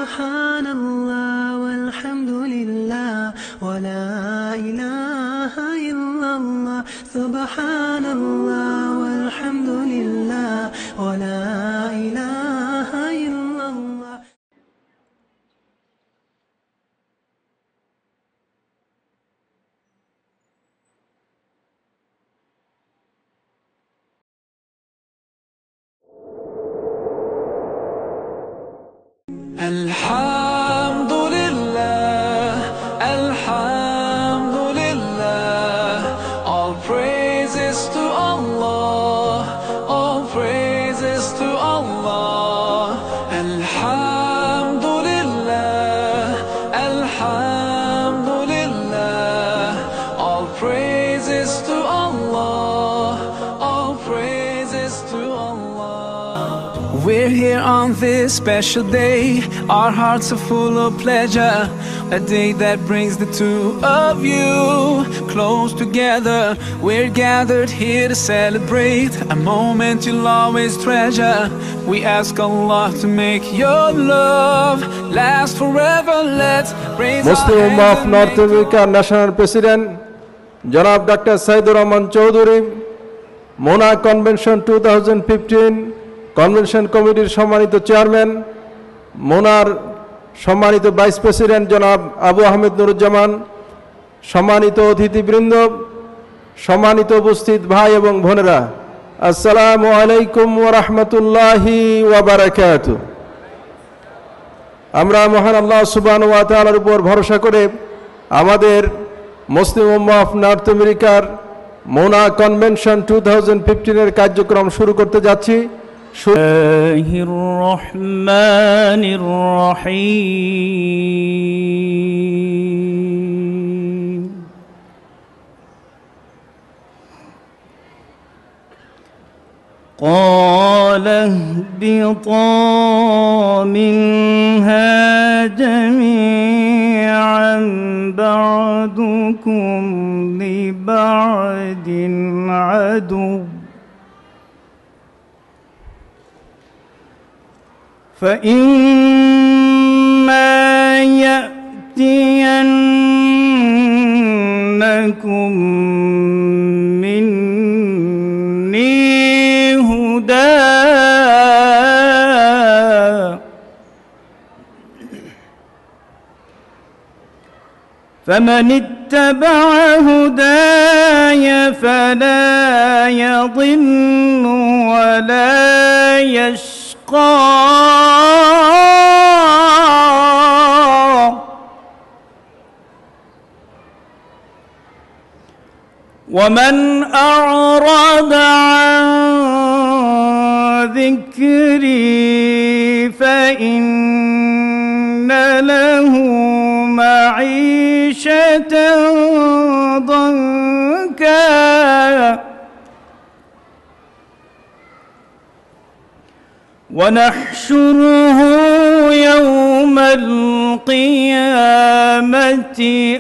Subhanallah walhamdulillah wa la ilaha illallah. Subhanallah walhamdulillah wa la ilaha illallah. Alhamdulillah, Alhamdulillah, all praises to Allah, all praises to Allah. Alhamdulillah, Alhamdulillah, all praises to Allah, all praises to Allah. We're here on this special day, our hearts are full of pleasure, a day that brings the two of you close together. We're gathered here to celebrate a moment you'll always treasure. We ask Allah to make your love last forever. Let's raise Muslim Ummah of North America National President Janab Dr. Saidur Rahman Chaudhary, Mona Convention 2015 convention কমিটির সম্মানিত chairman, মোনার সম্মানিত vice president জনাব আবু আহমেদ নুরুজ্জামান, সম্মানিত অতিথিবৃন্দ, সম্মানিত উপস্থিত ভাই এবং বোনেরা, আসসালামু আলাইকুম ওয়া রাহমাতুল্লাহি ওয়া বারাকাতুহু। আমরা মহান আল্লাহ সুবহানাহু ওয়া তাআলার উপর ভরসা করে আমাদের মুসলিম উম্মাহ অফ নর্থ আমেরিকার মোনা কনভেনশন 2015 এর কার্যক্রম শুরু করতে যাচ্ছি। Bismillahirrahmanirrahim. قال اهبطا منها جميعا بعضكم لبعض عدو فإما يأتينكم مني هدى فمن اتبع هداي فلا يضل ولا يشقى ومن أعرض عن ذكري فإن له معيشة ضنكا ونحشره يوم القيامة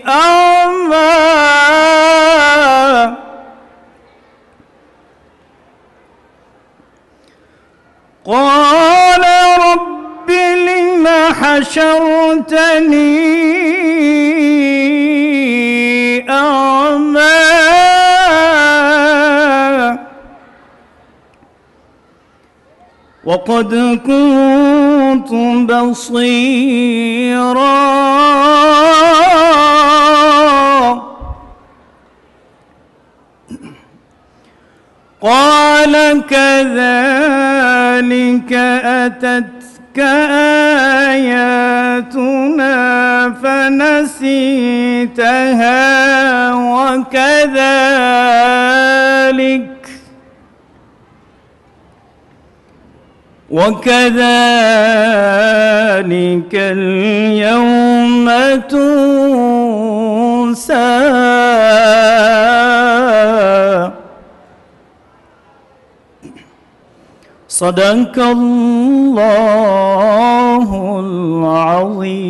أعمى قال رب لم حشرتني أعمى وقد كنت بصيرا قال كذلك أتتك آياتنا فنسيتها وكذلك اليوم تنسى صدق الله العظيم।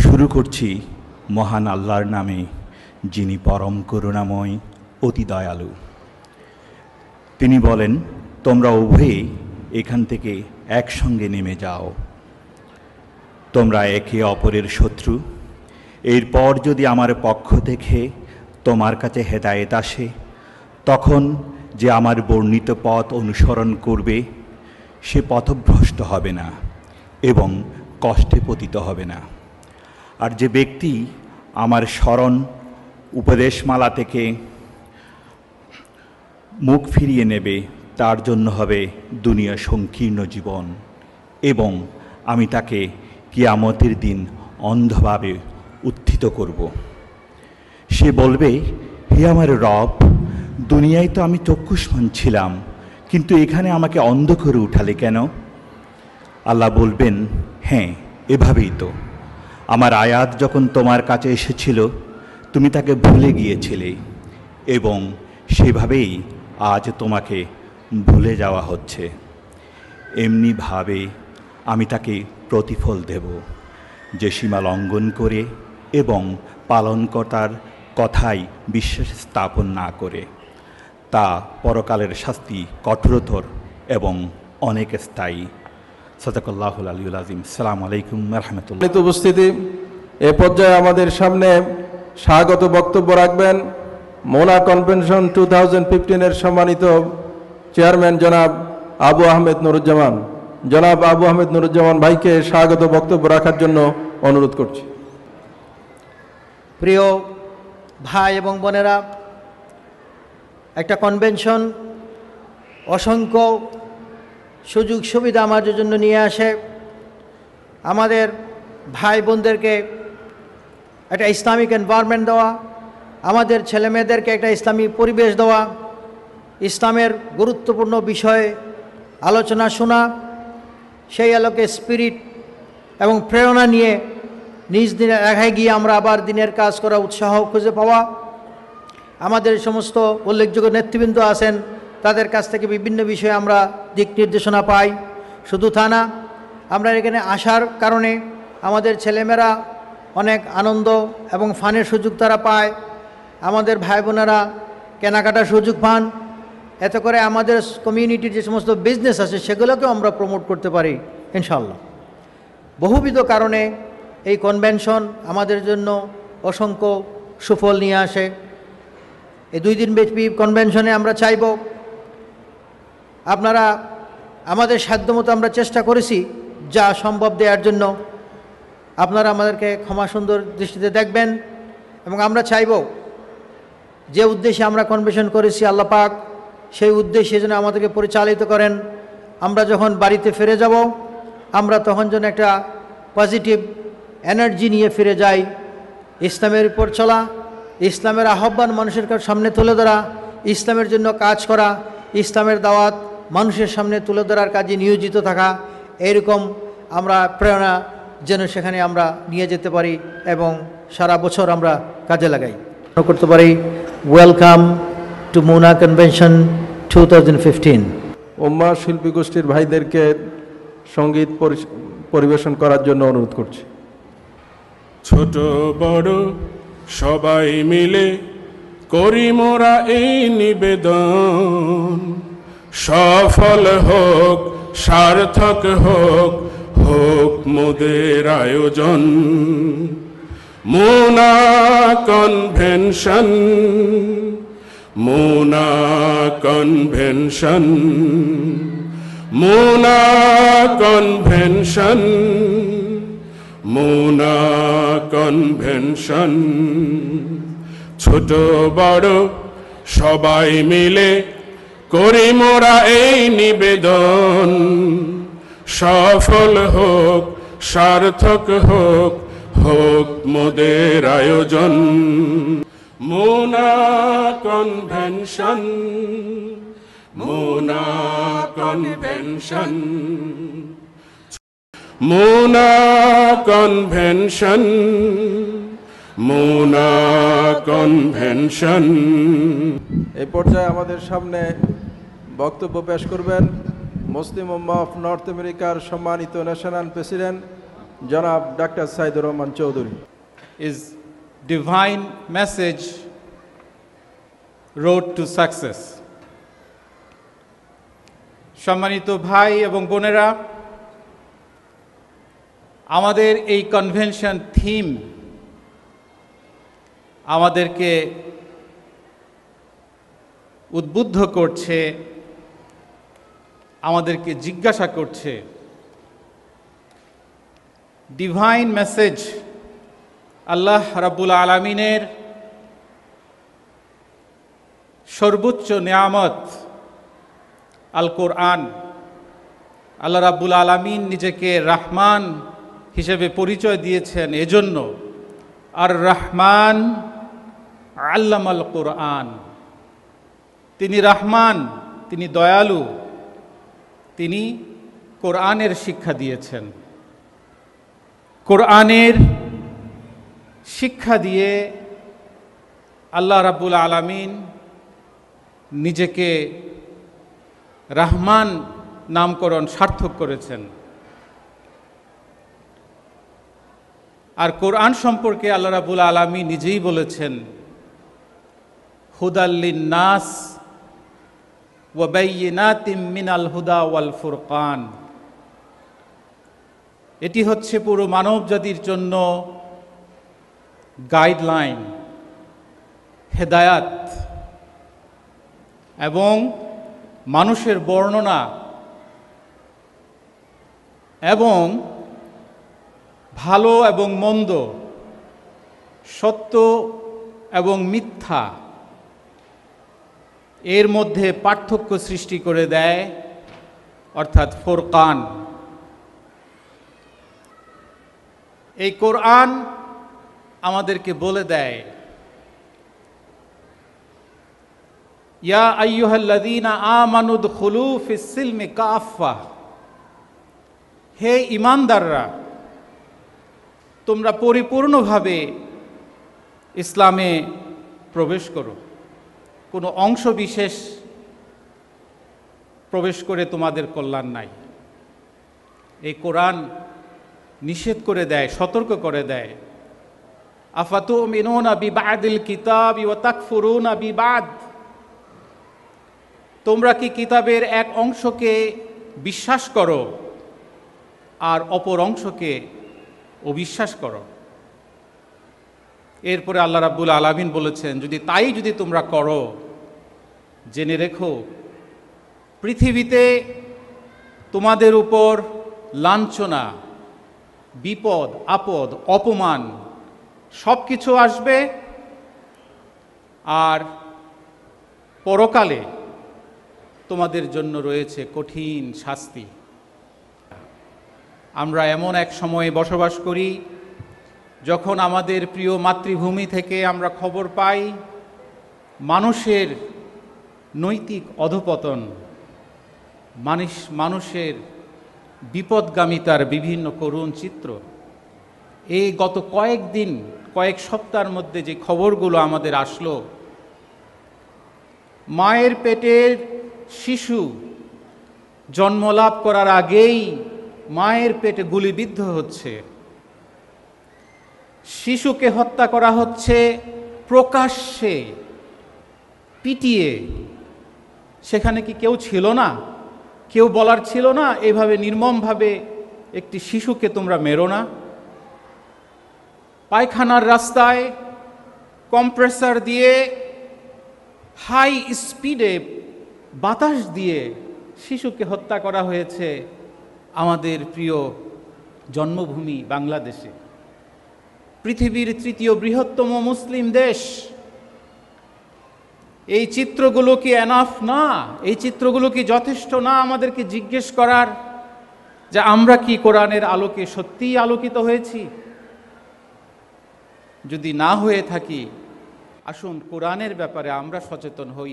শুরু করছি মহান আল্লাহর নামে, যিনি পরম করুণাময়, অতি দয়ালু। তিনি বলেন, তোমরা উভয়ে এখান থেকে একসঙ্গে নেমে যাও। তোমরা একে অপরের শত্রু। এরপর যদি আমার পক্ষ থেকে তোমার কাছে হেদায়েত আসে, তখন যে আমার বর্ণিত পথ অনুসরণ করবে সে পথভ্রষ্ট হবে না এবং কষ্টে পতিত হবে না। আর যে ব্যক্তি আমার স্মরণ উপদেশমালা থেকে মুখ ফিরিয়ে নেবে তার জন্য হবে দুনিয়া সংকীর্ণ জীবন, এবং আমি তাকে কিয়ামতের দিন অন্ধভাবে উত্থিত করব। সে বলবে, হে আমার রব, দুনিয়ায় তো আমি চক্ষুষ্মান ছিলাম, কিন্তু এখানে আমাকে অন্ধ করে উঠালে কেন? আল্লাহ বলবেন, হ্যাঁ, এভাবেই তো। আমার আয়াত যখন তোমার কাছে এসেছিল তুমি তাকে ভুলে গিয়েছিলে, এবং সেভাবেই আজ তোমাকে ভুলে যাওয়া হচ্ছে। এমনিভাবে আমি তাকে প্রতিফল দেব, যে সীমা লঙ্ঘন করে এবং পালনকর্তার কথাই বিশ্বাস স্থাপন না করে। তা পরকালের শাস্তি কঠোরতর এবং অনেক স্থায়ী। সাদাকাল্লাহুল আলিউল আযীম। আসসালামু আলাইকুম ওয়া রাহমাতুল্লাহ। উপস্থিতি, এ পর্যায়ে আমাদের সামনে স্বাগত বক্তব্য রাখবেন মোনা কনভেনশন 2015 সম্মানিত চেয়ারম্যান জনাব আবু আহমেদ নুরুজ্জামান। জনাব আবু আহমেদ নুরুজ্জামান ভাইকে স্বাগত বক্তব্য রাখার জন্য অনুরোধ করছি। প্রিয় ভাই এবং বোনেরা, একটা কনভেনশন অসংখ্য সুযোগ সুবিধা আমাদের জন্য নিয়ে আসে। আমাদের ভাই বোনদেরকে একটা ইসলামিক এনভায়রনমেন্ট দেওয়া, আমাদের ছেলেমেয়েদেরকে একটা ইসলামী পরিবেশ দেওয়া, ইসলামের গুরুত্বপূর্ণ বিষয়ে আলোচনা শোনা, সেই আলোকে স্পিরিট এবং প্রেরণা নিয়ে নিজ দিনে এগিয়ে গিয়ে আমরা আবার দিনের কাজ করা উৎসাহ খুঁজে পাওয়া। আমাদের সমস্ত উল্লেখযোগ্য নেতৃবৃন্দ আছেন, তাদের কাছ থেকে বিভিন্ন বিষয়ে আমরা দিক নির্দেশনা পাই। শুধু তা না, আমরা এখানে আসার কারণে আমাদের ছেলেমেয়েরা অনেক আনন্দ এবং ফানের সুযোগ তারা পায়, আমাদের ভাই বোনেরা কেনাকাটার সুযোগ পান। এতে করে আমাদের কমিউনিটির যে সমস্ত বিজনেস আছে সেগুলোকেও আমরা প্রমোট করতে পারি ইনশাআল্লাহ। বহুবিধ কারণে এই কনভেনশন আমাদের জন্য অসংখ্য সুফল নিয়ে আসে। এই 2 দিন ব্যাপী কনভেনশনে আমরা চাইব আপনারা আমাদের সাধ্যমতো আমরা চেষ্টা করেছি যা সম্ভব দেওয়ার জন্য, আপনারা আমাদেরকে ক্ষমা সুন্দর দৃষ্টিতে দেখবেন। এবং আমরা চাইব যে উদ্দেশ্যে আমরা কনভেনশন করেছি আল্লাহ পাক সেই উদ্দেশ্যে যেন আমাদেরকে পরিচালিত করেন। আমরা যখন বাড়িতে ফিরে যাব আমরা তখন যেন একটা পজিটিভ এনার্জি নিয়ে ফিরে যাই। ইসলামের উপর চলা, ইসলামের আহ্বান মানুষের সামনে তুলে ধরা, ইসলামের জন্য কাজ করা, ইসলামের দাওয়াত মানুষের সামনে তুলে ধরার কাজে নিয়োজিত থাকা, এরকম আমরা প্রেরণা যেন সেখানে আমরা নিয়ে যেতে পারি এবং সারা বছর আমরা কাজে লাগাই করতে পারি। Welcome to Mona convention 2015। উম্মাহ শিল্পী গোষ্ঠীর ভাইদেরকে সঙ্গীত পরিবেশন করার জন্য অনুরোধ করছি। ছোট বড় সবাই মিলে করি মোরা এই নিবেদন, সফল হোক সার্থক হোক হোক মোদের আয়োজন। Mona convention, Mona convention, Mona convention, Mona convention. ছোট বড় সবাই মিলে করি মোরা এই নিবেদন, সফল হোক সার্থক হোক হোক মোদের আয়োজন। Mona convention, Mona convention, Mona convention, Mona convention. এই পর্যায়ে আমাদের সামনে বক্তব্য পেশ করবেন মুসলিম উম্মাহ অফ নর্থ আমেরিকার সম্মানিত ন্যাশনাল প্রেসিডেন্ট জনাব doctor Saidur Rahman Chowdhury. His divine message, Road to Success. সম্মানিত ভাই এবং বোনেরা, আমাদের এই কনভেনশন থিম আমাদেরকে উদ্বুদ্ধ করছে, আমাদেরকে জিজ্ঞাসা করছে, ডিভাইন মেসেজ, আল্লাহ রাব্বুল আলামিনের সর্বোচ্চ নেয়ামত আল কোরআন। আল্লাহ রাব্বুল আলামিন নিজেকে রহমান হিসেবে পরিচয় দিয়েছেন এজন্য, আর রহমান আল্লামাল কোরআন। তিনি রহমান, তিনি দয়ালু, তিনি কোরআনের শিক্ষা দিয়েছেন। কোরআনের শিক্ষা দিয়ে আল্লাহ রাব্বুল আলামিন নিজেকে রহমান নামকরণ সার্থক করেছেন। আর কোরআন সম্পর্কে আল্লাহ রাব্বুল আলামিন নিজেই বলেছেন, হুদাল লিন্নাস ওয়া বাইয়িনাতিম মিনাল হুদা ওয়াল ফুরকান। এটি হচ্ছে পুরো মানব জাতির জন্য গাইডলাইন, হেদায়াত এবং মানুষের বর্ণনা এবং ভালো এবং মন্দ, সত্য এবং মিথ্যা এর মধ্যে পার্থক্য সৃষ্টি করে দেয়, অর্থাৎ ফুরকান। এই কোরআন আমাদেরকে বলে দেয়, ইয়া আইয়ুহাল্লাযীনা আমানু দুখুলু ফিস সিলমি কাফা। হে ঈমানদাররা, তোমরা পরিপূর্ণভাবে ইসলামে প্রবেশ করো, কোনো অংশ বিশেষ প্রবেশ করে তোমাদের কল্যাণ নাই। এই কোরআন নিষেধ করে দেয়, সতর্ক করে দেয়, আফাতুমিনুনা বিবাদিল কিতাবি ওয়া তাকফুরুনা বিবাদ। তোমরা কি কিতাবের এক অংশকে বিশ্বাস করো আর অপর অংশকে অবিশ্বাস করো? এরপরে আল্লাহ রাব্বুল আলামিন বলেছেন, যদি তোমরা করো, জেনে রেখো পৃথিবীতে তোমাদের উপর লাঞ্ছনা, বিপদ আপদ, অপমান সব কিছু আসবে, আর পরকালে তোমাদের জন্য রয়েছে কঠিন শাস্তি। আমরা এমন এক সময়ে বসবাস করি যখন আমাদের প্রিয় মাতৃভূমি থেকে আমরা খবর পাই মানুষের নৈতিক অধঃপতন, মানুষের বিপদগামিতার বিভিন্ন করুণ চিত্র। এই গত কয়েক সপ্তাহের মধ্যে যে খবরগুলো আমাদের আসলো, মায়ের পেটের শিশু জন্মলাভ করার আগেই মায়ের পেটে গুলিবিদ্ধ হচ্ছে, শিশুকে হত্যা করা হচ্ছে প্রকাশ্যে পিটিয়ে। সেখানে কি কেউ ছিল না? কেউ বলার ছিল না এইভাবে নির্মমভাবে একটি শিশুকে তোমরা মেরো না? পায়খানার রাস্তায় কম্প্রেসার দিয়ে হাই স্পিডে বাতাস দিয়ে শিশুকে হত্যা করা হয়েছে আমাদের প্রিয় জন্মভূমি বাংলাদেশে, পৃথিবীর তৃতীয় বৃহত্তম মুসলিম দেশ। এই চিত্রগুলো কি এনাফ না? এই চিত্রগুলো কি যথেষ্ট না আমাদেরকে জিজ্ঞেস করার যে আমরা কি কোরআনের আলোকে সত্যিই আলোকিত হয়েছি? যদি না হয়ে থাকি, আসুন কোরআনের ব্যাপারে আমরা সচেতন হই।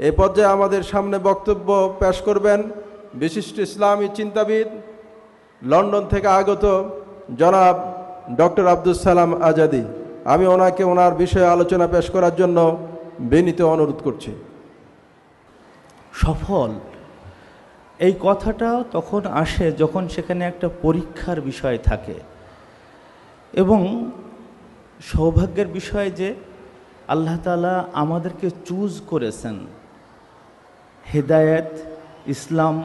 এই পর্যায়ে আমাদের সামনে বক্তব্য পেশ করবেন বিশিষ্ট ইসলামী চিন্তাবিদ, লন্ডন থেকে আগত জনাব ডক্টর আব্দুল সালাম আজাদি। আমি ওনাকে ওনার বিষয়ে আলোচনা পেশ করার জন্য বিনীত অনুরোধ করছি। সফল এই কথাটা তখন আসে যখন সেখানে একটা পরীক্ষার বিষয় থাকে, এবং সৌভাগ্যের বিষয় যে আল্লাহ তাআলা আমাদেরকে চুজ করেছেন হেদায়েত, ইসলাম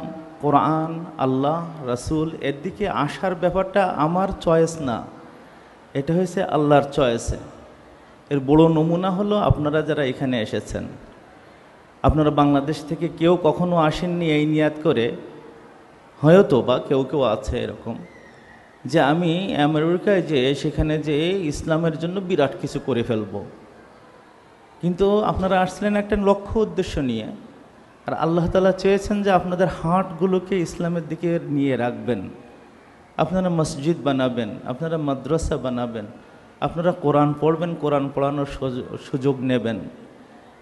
কোরআন, আল্লাহ, রাসূল এর দিকে আসার ব্যাপারটা আমার চয়েস না, এটা হয়েছে আল্লাহর চয়েসে। এর বড় নমুনা হলো আপনারা যারা এখানে এসেছেন। আপনারা বাংলাদেশ থেকে কেউ কখনো আসেননি এই নিয়াত করে, হয়তো বা কেউ কেউ আছে এরকম, যে আমি আমেরিকায় যেয়ে সেখানে যেয়ে ইসলামের জন্য বিরাট কিছু করে ফেলব। কিন্তু আপনারা আসছিলেন একটা লক্ষ্য উদ্দেশ্য নিয়ে, আর আল্লাহ তাআলা চেয়েছেন যে আপনাদের হার্টগুলোকে ইসলামের দিকে নিয়ে রাখবেন। আপনারা মসজিদ বানাবেন, আপনারা মাদ্রাসা বানাবেন, আপনারা কোরআন পড়বেন, কোরআন পড়ানোর সুযোগ নেবেন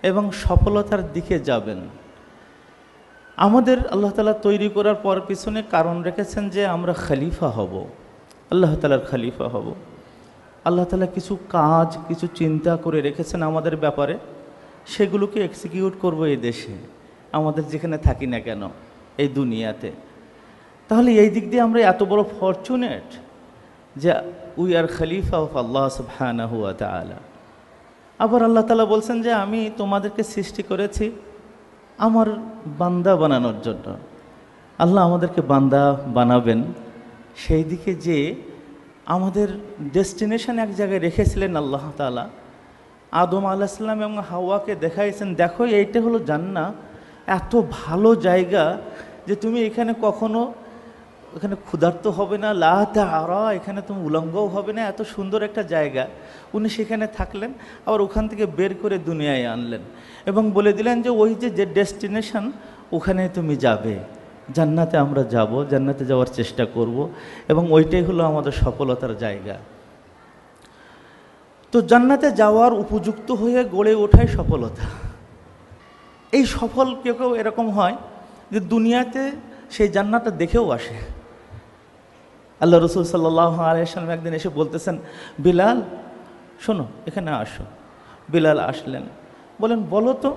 এবং সফলতার দিকে যাবেন। আমাদের আল্লাহ তাআলা তৈরি করার পর পিছনে কারণ রেখেছেন যে আমরা খলিফা হব, আল্লাহ তাআলার খলিফা হব। আল্লাহ তাআলা কিছু কাজ, কিছু চিন্তা করে রেখেছেন আমাদের ব্যাপারে, সেগুলোকে এক্সিকিউট করব এই দেশে, আমাদের যেখানে থাকি না কেন এই দুনিয়াতে। তাহলে এই দিক দিয়ে আমরা এত বড় ফরচুনেট যে উই আর খলিফা অফ আল্লাহ সুবহানাহু ওয়া তাআলা। আবার আল্লাহ তাআলা বলছেন যে আমি তোমাদেরকে সৃষ্টি করেছি আমার বান্দা বানানোর জন্য। আল্লাহ আমাদেরকে বান্দা বানাবেন, সেই দিকে যে আমাদের ডেস্টিনেশন এক জায়গায় রেখেছিলেন আল্লাহ তাআলা। আদম আলাইহিস সালাম এবং হাওয়াকে দেখাইছেন, দেখো এইটা হলো জান্নাত, এত ভালো জায়গা যে তুমি এখানে কখনো এখানে ক্ষুধার্ত হবে না, লা তাআরা, এখানে তুমি উলঙ্গও হবে না, এত সুন্দর একটা জায়গা। উনি সেখানে থাকলেন, আবার ওখান থেকে বের করে দুনিয়ায় আনলেন এবং বলে দিলেন যে ওই যে ডেস্টিনেশন ওখানে তুমি যাবে, জান্নাতে আমরা যাব, জান্নাতে যাওয়ার চেষ্টা করব এবং ওইটাই হলো আমাদের সফলতার জায়গা। তো জান্নাতে যাওয়ার উপযুক্ত হয়ে গড়ে ওঠাই সফলতা। এই সফল কেউ কেউ এরকম হয় যে দুনিয়াতে সেই জান্নাতটা দেখেও আসে। আল্লাহ রাসূল সাল্লাল্লাহু আলাইহি ওয়াসাল্লাম একদিন এসে বলতেছেন, বিলাল শোনো এখানে আসো। বিলাল আসলেন, বলেন বলো তো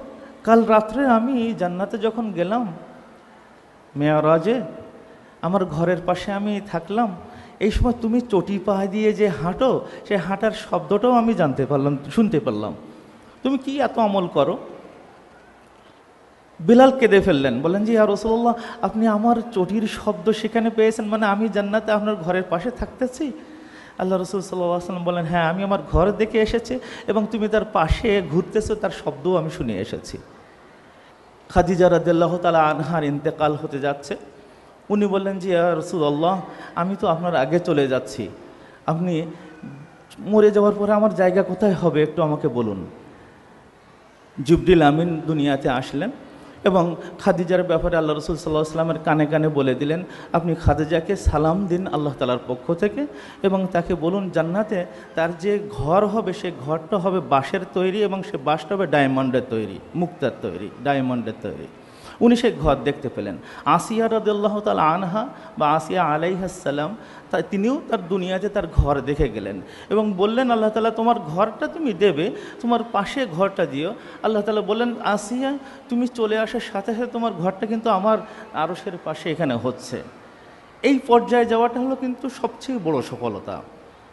কাল রাত্রে আমি জান্নাতে যখন গেলাম মেরাজে, আমার ঘরের পাশে আমি থাকলাম, এই সময় তুমি চটি পা দিয়ে যে হাঁটো, সেই হাঁটার শব্দটাও আমি জানতে পারলাম, শুনতে পারলাম। তুমি কি এত আমল করো? বিলাল কেঁদে ফেললেন, বলেন যে ইয়া রাসূলুল্লাহ, আপনি আমার চটির শব্দ সেখানে পেয়েছেন, মানে আমি জান্নাতে আপনার ঘরের পাশে থাকতেছি? আল্লাহ রাসূল সাল্লাল্লাহু আলাইহি ওয়াসাল্লাম বলেন, হ্যাঁ আমি আমার ঘর দেখে এসেছি এবং তুমি তার পাশে ঘুরতেছো তার শব্দও আমি শুনে এসেছি। খাদিজা রাদিয়াল্লাহু তাআলা আনহার ইন্তেকাল হতে যাচ্ছে। উনি বললেন যে ইয়া রাসূলুল্লাহ, আমি তো আপনার আগে চলে যাচ্ছি, আপনি মরে যাওয়ার পরে আমার জায়গা কোথায় হবে একটু আমাকে বলুন। জিবরিল আমিন দুনিয়াতে আসলেন এবং খাদিজার ব্যাপারে আল্লাহ রাসূল সাল্লাল্লাহু আলাইহি ওয়াসাল্লামের কানে কানে বলে দিলেন, আপনি খাদিজাকে সালাম দিন আল্লাহ তাআলার পক্ষ থেকে এবং তাকে বলুন জান্নাতে তার যে ঘর হবে সে ঘরটা হবে বাঁশের তৈরি এবং সে বাঁশটা হবে ডায়মন্ডের তৈরি, মুক্তার তৈরি, ডায়মন্ডের তৈরি। উনি সেই ঘর দেখতে পেলেন। আসিয়া রাদিয়াল্লাহু তাআলা আনহা বা আসিয়া আলাইহিস সালাম, তিনিও তার দুনিয়াতে তার ঘর দেখে গেলেন এবং বললেন আল্লাহ তাআলা তোমার ঘরটা তুমি দেবে, তোমার পাশে ঘরটা দিও। আল্লাহ তাআলা বললেন আসিয়া তুমি চলে আসার সাথে সাথে তোমার ঘরটা কিন্তু আমার আরশের পাশে এখানে হচ্ছে। এই পর্যায়ে যাওয়াটা হলো কিন্তু সবচেয়ে বড় সফলতা,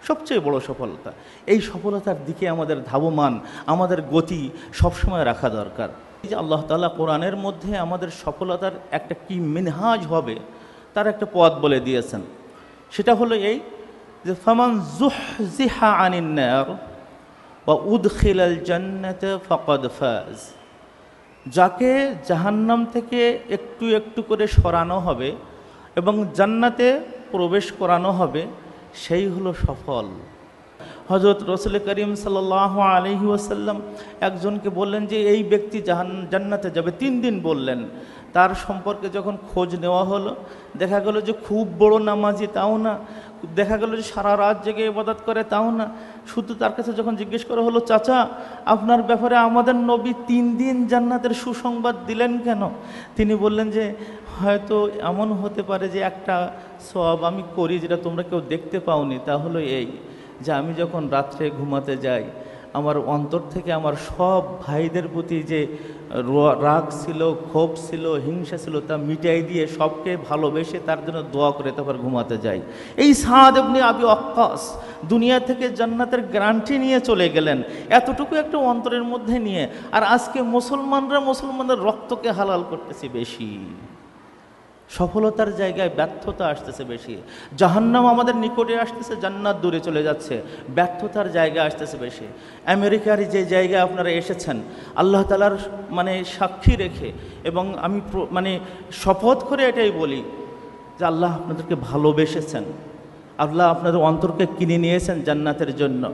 সবচেয়ে বড় সফলতা। এই সফলতার দিকে আমাদের ধাবমান, আমাদের গতি সবসময় রাখা দরকার। এই যে আল্লাহ তাআলা কোরআনের মধ্যে আমাদের সফলতার একটা কি মিনহাজ হবে তার একটা পথ বলে দিয়েছেন। সেটা হলো এই যে ফামান যুহজিহা আনিন নার ওয়া উদখিলাল জান্নাতা ফাকাদ ফাজ, যাকে জাহান্নাম থেকে একটু একটু করে সরানো হবে এবং জান্নাতে প্রবেশ করানো হবে সেই হলো সফল। হযরত রাসূল করিম সাল্লাল্লাহু আলাইহি ওয়াসাল্লাম একজনকে বললেন যে এই ব্যক্তি জান্নাতে যাবে, 3 দিন বললেন। তার সম্পর্কে যখন খোঁজ নেওয়া হলো দেখা গেল যে খুব বড় নামাজি তাও না, দেখা গেল যে সারা রাত জেগে ইবাদত করে তাও না। শুধু তার কাছে যখন জিজ্ঞেস করা হলো চাচা আপনার ব্যাপারে আমাদের নবী 3 দিন জান্নাতের সুসংবাদ দিলেন কেন, তিনি বললেন যে হয়তো এমন হতে পারে যে একটা সওয়াব আমি করি যেটা তোমরা কেউ দেখতে পাওনি। তা হলো এই যে আমি যখন রাত্রে ঘুমাতে যাই আমার অন্তর থেকে আমার সব ভাইদের প্রতি যে রাগ ছিল, ক্ষোভ ছিল, হিংসা ছিল তা মিটাই দিয়ে সবকে ভালোবেসে তার জন্য দোয়া করে তারপর ঘুমাতে যাই। এই সাদ ইবনে আবি ওয়াক্কাস দুনিয়া থেকে জান্নাতের গ্যারান্টি নিয়ে চলে গেলেন, এতটুকু একটা অন্তরের মধ্যে নিয়ে। আর আজকে মুসলমানদের রক্তকে হালাল করতেছি বেশি। সফলতার জায়গায় ব্যর্থতা আসতেছে বেশি। জাহান্নাম আমাদের নিকটে আসতেছে, জান্নাত দূরে চলে যাচ্ছে। ব্যর্থতার জায়গা আসতেছে বেশি। আমেরিকার যে জায়গায় আপনারা এসেছেন, আল্লাহ তাআলার মানে সাক্ষী রেখে, এবং আমি মানে শপথ করে এটাই বলি যে আল্লাহ আপনাদেরকে ভালোবেসেছেন, আল্লাহ আপনাদের অন্তরকে কিনে নিয়েছেন জান্নাতের জন্য।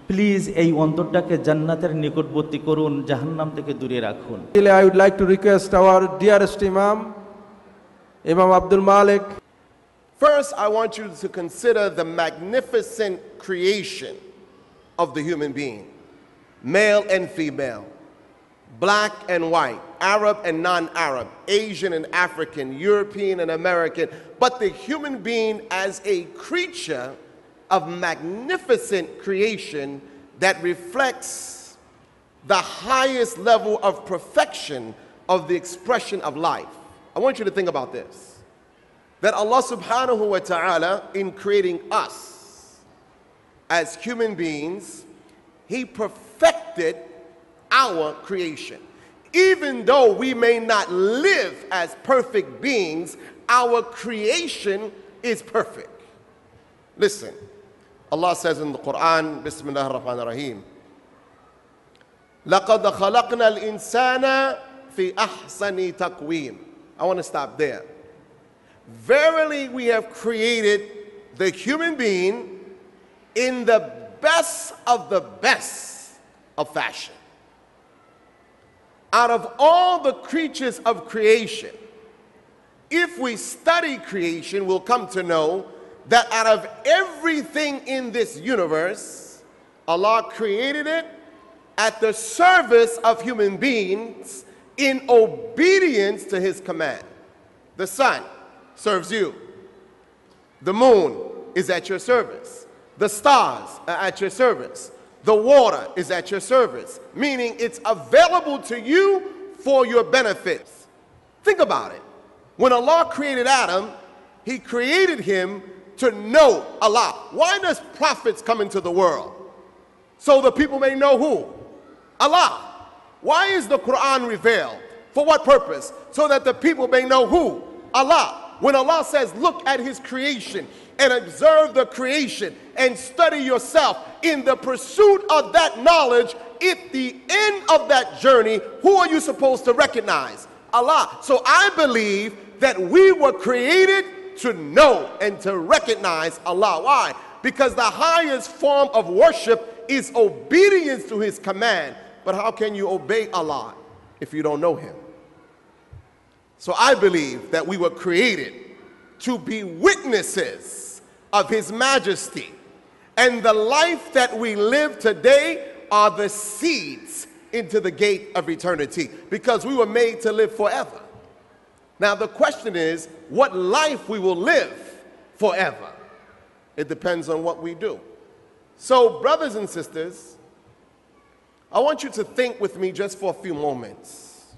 প্লিজ এই অন্তরটাকে জান্নাতের নিকটবর্তী করুন, জাহান্নাম থেকে দূরে রাখুন। I would like to request our dearest Imam, Imam Abdul Malik. First, I want you to consider the magnificent creation of the human being, male and female, black and white, Arab and non-Arab, Asian and African, European and American, but the human being as a creature of magnificent creation that reflects the highest level of perfection of the expression of life. I want you to think about this, that Allah subhanahu wa ta'ala, in creating us as human beings, He perfected our creation. Even though we may not live as perfect beings, our creation is perfect. Listen, Allah says in the Quran, Bismillah ar-Rahman ar-Rahim, لَقَدْ خَلَقْنَا الْإِنسَانَ فِي أَحْسَنِ تَقْوِيمٍ. I want to stop there. Verily we have created the human being in the best of fashion. Out of all the creatures of creation, if we study creation, we'll come to know that out of everything in this universe, Allah created it at the service of human beings in obedience to His command. The sun serves you. The moon is at your service. The stars are at your service. The water is at your service, meaning it's available to you for your benefits. Think about it. When Allah created Adam, He created him to know Allah. Why does prophets come into the world? So the people may know who? Allah. Why is the Quran revealed? For what purpose? So that the people may know who? Allah. When Allah says, look at His creation and observe the creation and study yourself in the pursuit of that knowledge, at the end of that journey, who are you supposed to recognize? Allah. So I believe that we were created to know and to recognize Allah. Why? Because the highest form of worship is obedience to His command. But how can you obey Allah if you don't know Him? So I believe that we were created to be witnesses of His majesty. And the life that we live today are the seeds into the gate of eternity, because we were made to live forever. Now the question is, what life we will live forever? It depends on what we do. So brothers and sisters, I want you to think with me just for a few moments.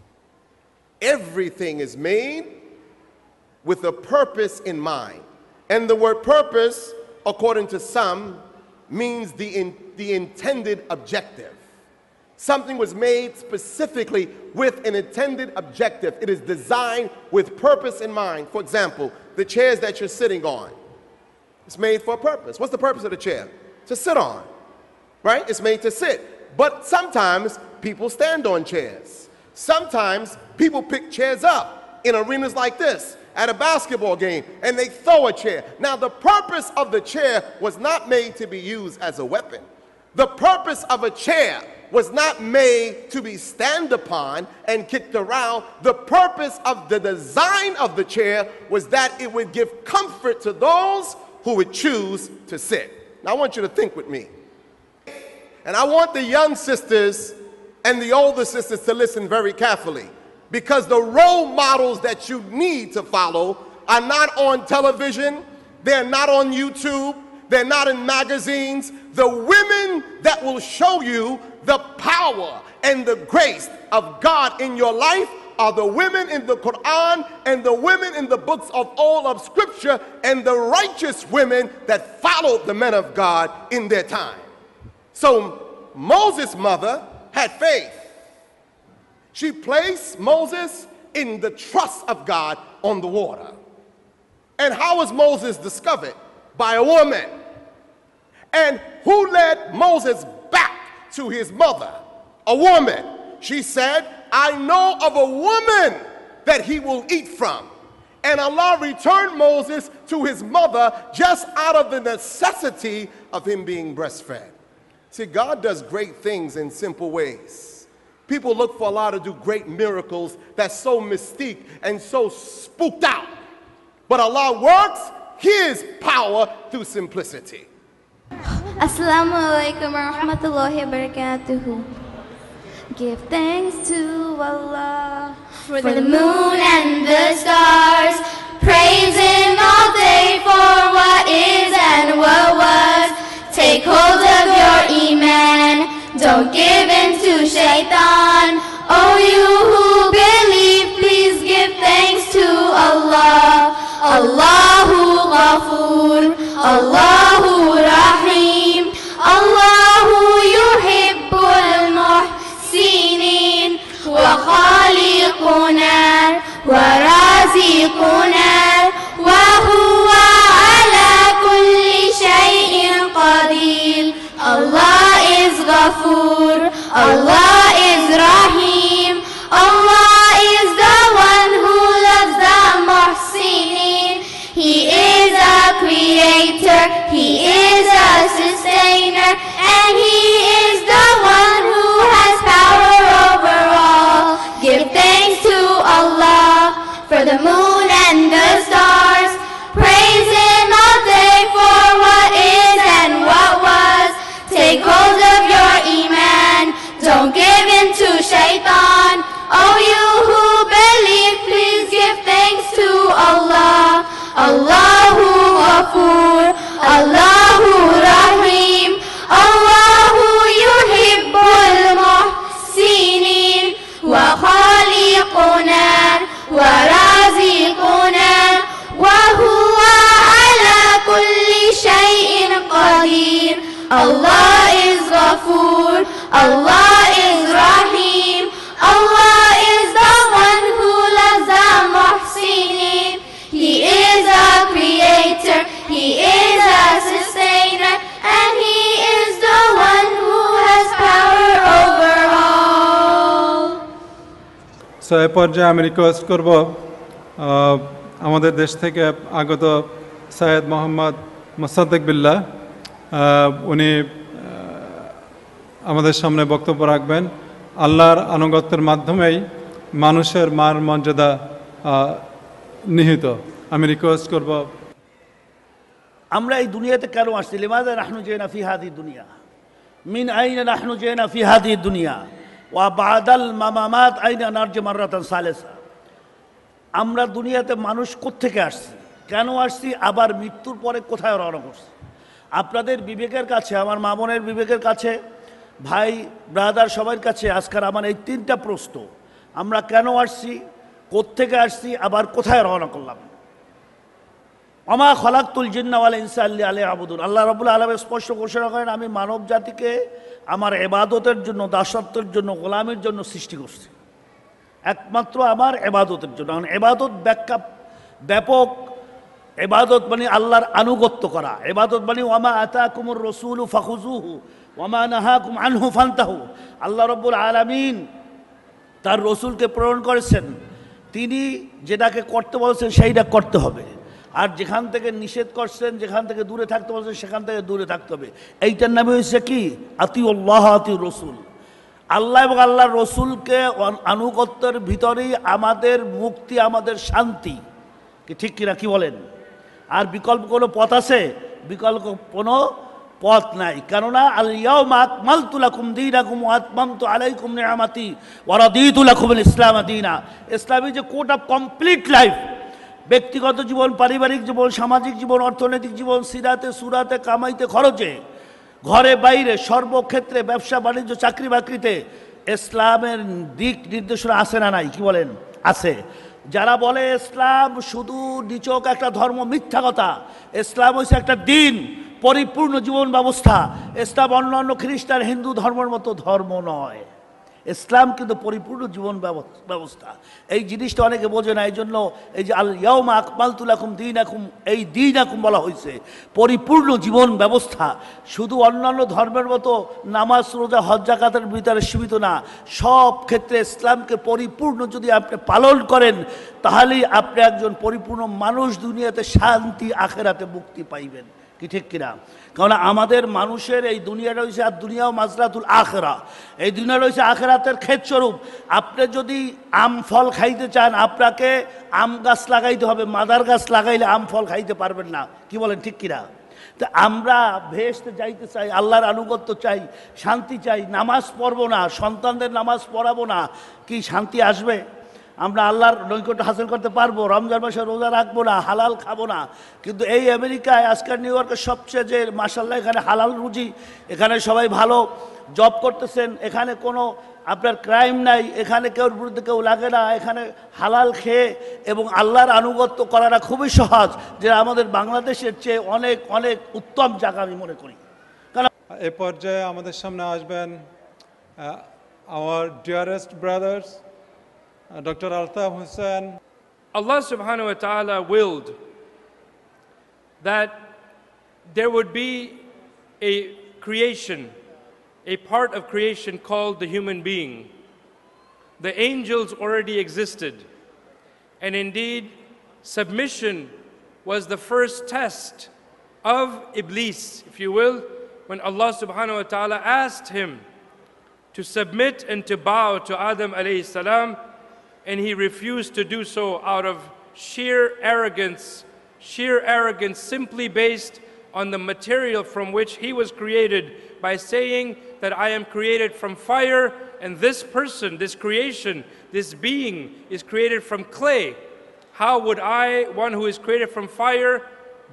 Everything is made with a purpose in mind. And the word purpose, according to some, means the intended objective. Something was made specifically with an intended objective. It is designed with purpose in mind. For example, the chairs that you're sitting on, it's made for a purpose. What's the purpose of the chair? To sit on, right? It's made to sit. But sometimes people stand on chairs. Sometimes people pick chairs up in arenas like this, at a basketball game, and they throw a chair. Now the purpose of the chair was not made to be used as a weapon. The purpose of a chair was not made to be stand upon and kicked around. The purpose of the design of the chair was that it would give comfort to those who would choose to sit. Now I want you to think with me. And I want the young sisters and the older sisters to listen very carefully, because the role models that you need to follow are not on television, they're not on YouTube, they're not in magazines. The women that will show you the power and the grace of God in your life are the women in the Quran and the women in the books of all of Scripture, and the righteous women that followed the men of God in their time. So Moses' mother had faith. She placed Moses in the trust of God on the water. And how was Moses discovered? By a woman. And who led Moses back to his mother? A woman. She said, I know of a woman that he will eat from. And Allah returned Moses to his mother just out of the necessity of him being breastfed. See, God does great things in simple ways. People look for Allah to do great miracles that's so mystique and so spooked out. But Allah works His power through simplicity. Assalamu alaikum wa rahmatullahi wa barakatuhu. Give thanks to Allah for the moon and the stars. Praise Him all day for what is and what was. Take hold of your iman. Don't give in to shaitan. Oh, you who believe, please give thanks to Allah. Allahu Ghafoor, Allahu Rahim, Allahu Yuhibbul Muhsinin, wa khaliquna, wa raziquna, wa huwa ala kulli shay'in qadir. Allah is Ghafoor, Allah is Rahim, Allah is the one who loves the Muhsinin. He is a creator, He is a sustainer, and He is the one who has power over all. Give thanks to Allah for the moon and the stars. Praise Him all day for what is and what was. Take hold of your iman, don't give in to shaitan. Oh, you who believe, please give thanks to Allah. Allahu Ghafoor, Allahu Rahim, Allahu Yuhibbul Muhsinin, wa khaliquna, wa raziquna, wa huwa ala kulli shay'in qadir. Allah is Ghafoor, Allah is Rahim, Allah is the one who loves the Muhsinin. He is a creator, He is a sustainer, and He is the one who has power over all. So এই পর্যায়ে আমি request করব আমাদের দেশ থেকে আগত সৈয়দ মোহাম্মদ মোসাদ্দেক বিল্লাহ, উনি আমাদের সামনে বক্তব্য রাখবেন। আল্লাহর আনুগত্যের মাধ্যমেই মানুষের মান মর্যাদা নিহিত। আমি রিকোয়েস্ট করব। আমরা এই দুনিয়াতে কেন আসছি? লিমাযা নাহনু জিনা ফি হাযিহি দুনিয়া, মিন আইনা নাহনু জিনা ফি হাযিহি দুনিয়া, ওয়া বাদাল মামামাত আইনা নারজি মাররাতান সালিসা। আমরা দুনিয়াতে মানুষ কোত্থেকে আসছি, কেন আসছি, আবার মৃত্যুর পরে কোথায় রওনা করছি? আপনাদের বিবেকের কাছে, আমার মা বোনের বিবেকের কাছে, ভাই ব্রাদার সবার কাছে আজকাল আমার এই তিনটা প্রশ্ন। আমরা কেন আসছি, কোত্থেকে আসছি, আবার কোথায় রওনা করলাম? আমা খলাকতুল জিন্না ওয়াল ইনসা ইল্লা লিয়াবুদুন। আল্লাহ রাব্বুল আলামিন স্পষ্ট ঘোষণা করেন, আমি মানব জাতিকে আমার ইবাদতের জন্য, দাসত্বের জন্য, গোলামির জন্য সৃষ্টি করছি, একমাত্র আমার ইবাদতের জন্য। কারণ ইবাদত ব্যাখ্যা ব্যাপক। ইবাদত মানে আল্লাহর আনুগত্য করা। ইবাদত মানে ওয়ামা আতাকুমুর রাসূলু ফাখুযুহু ওয়ামা নাহাকুম আনহু ফান্তাহু। আল্লাহ রাব্বুল আলামিন তার রসুলকে প্রেরণ করেছেন, তিনি যেটাকে করতে বলছেন সেইটা করতে হবে, আর যেখান থেকে নিষেধ করছেন, যেখান থেকে দূরে থাকতে বলছেন সেখান থেকে দূরে থাকতে হবে। এইটার নামে হয়েছে কি? আতিউল্লাহ আতিউর রসুল। আল্লাহ এবং আল্লাহর রসুলকে আনুগত্যের ভিতরেই আমাদের মুক্তি, আমাদের শান্তি। কি ঠিক কিনা, কি বলেন? আর বিকল্প কোনো পথ আছে? বিকল্প কোনো পথ নাই। কেননা আল ইয়াউমা আকমালতু লাকুম দীনাকুম ওয়া আতমামতু আলাইকুম নিআমাতি ওয়া রাদিতু লাকুমুল ইসলাম দীনা। ইসলামী যে কোড অফ কমপ্লিট লাইফ, ব্যক্তিগত জীবন, পারিবারিক জীবন, সামাজিক জীবন, অর্থনৈতিক জীবন, সিরাতে সুরাতে, কামাইতে খরচে, ঘরে বাইরে, সর্বক্ষেত্রে, ব্যবসা বাণিজ্য, চাকরি বাকরিতে ইসলামের দিক নির্দেশনা আছে না নাই? কি বলেন? আছে। যারা বলে ইসলাম শুধু নিছক একটা ধর্ম, মিথ্যা কথা। ইসলাম হচ্ছে একটা দিন, পরিপূর্ণ জীবন ব্যবস্থা। ইসলাম অন্যান্য খ্রিস্টান, হিন্দু ধর্মের মতো ধর্ম নয়। ইসলাম কিন্তু পরিপূর্ণ জীবন ব্যবস্থা। এই জিনিসটা অনেকে বোঝে না, এই জন্য এই যে আল ইয়াউমা আকমালতু লাকুম দীনাকুম, এই দীনাকুম বলা হয়েছে পরিপূর্ণ জীবন ব্যবস্থা। শুধু অন্যান্য ধর্মের মতো নামাজ রোজা হজ যাকাতের ভিতরে সীমিত না, সব ক্ষেত্রে ইসলামকে পরিপূর্ণ যদি আপনি পালন করেন তাহলেই আপনি একজন পরিপূর্ণ মানুষ, দুনিয়াতে শান্তি, আখেরাতে মুক্তি পাইবেন। কি ঠিক কিনা? কারণ আমাদের মানুষের এই দুনিয়াটা হয়েছে আর দুনিয়াও মাজরাতুল আখেরা, এই দুনিয়াটা হয়েছে আখেরাতের ক্ষেতস্বরূপ। আপনি যদি আম ফল খাইতে চান আপনাকে আম গাছ লাগাইতে হবে, মাদার গাছ লাগাইলে আম ফল খাইতে পারবেন না। কি বলেন ঠিক কিনা? তো আমরা ভেস্তে যাইতে চাই, আল্লাহর আনুগত্য চাই, শান্তি চাই, নামাজ পড়বো না, সন্তানদের নামাজ পড়াবো না, কি শান্তি আসবে? আমরা আল্লাহর নৈকট্য হাসিল করতে পারবো? রমজান মাসে রোজা রাখবো না, হালাল খাবো না। কিন্তু এই আমেরিকায় আজকাল নিউ ইয়র্কের সবচেয়ে যে মাশাআল্লাহ এখানে হালাল রুজি, এখানে সবাই ভালো জব করতেছেন, এখানে কোনো আপনার ক্রাইম নাই, এখানে কেউর বিরুদ্ধে কেউ লাগে না, এখানে হালাল খেয়ে এবং আল্লাহর আনুগত্য করাটা খুবই সহজ, যেটা আমাদের বাংলাদেশের চেয়ে অনেক অনেক উত্তম জায়গা আমি মনে করি। এই পর্যায়ে আমাদের সামনে আসবেন our dearest brothers, Dr. Altaf Hussain. Allah subhanahu wa ta'ala willed that there would be a creation, a part of creation called the human being. The angels already existed, and indeed submission was the first test of Iblis, if you will, when Allah subhanahu wa ta'ala asked him to submit and to bow to Adam alayhi salam, and he refused to do so out of sheer arrogance simply based on the material from which he was created, by saying that I am created from fire and this person, this creation, this being is created from clay. How would I, one who is created from fire,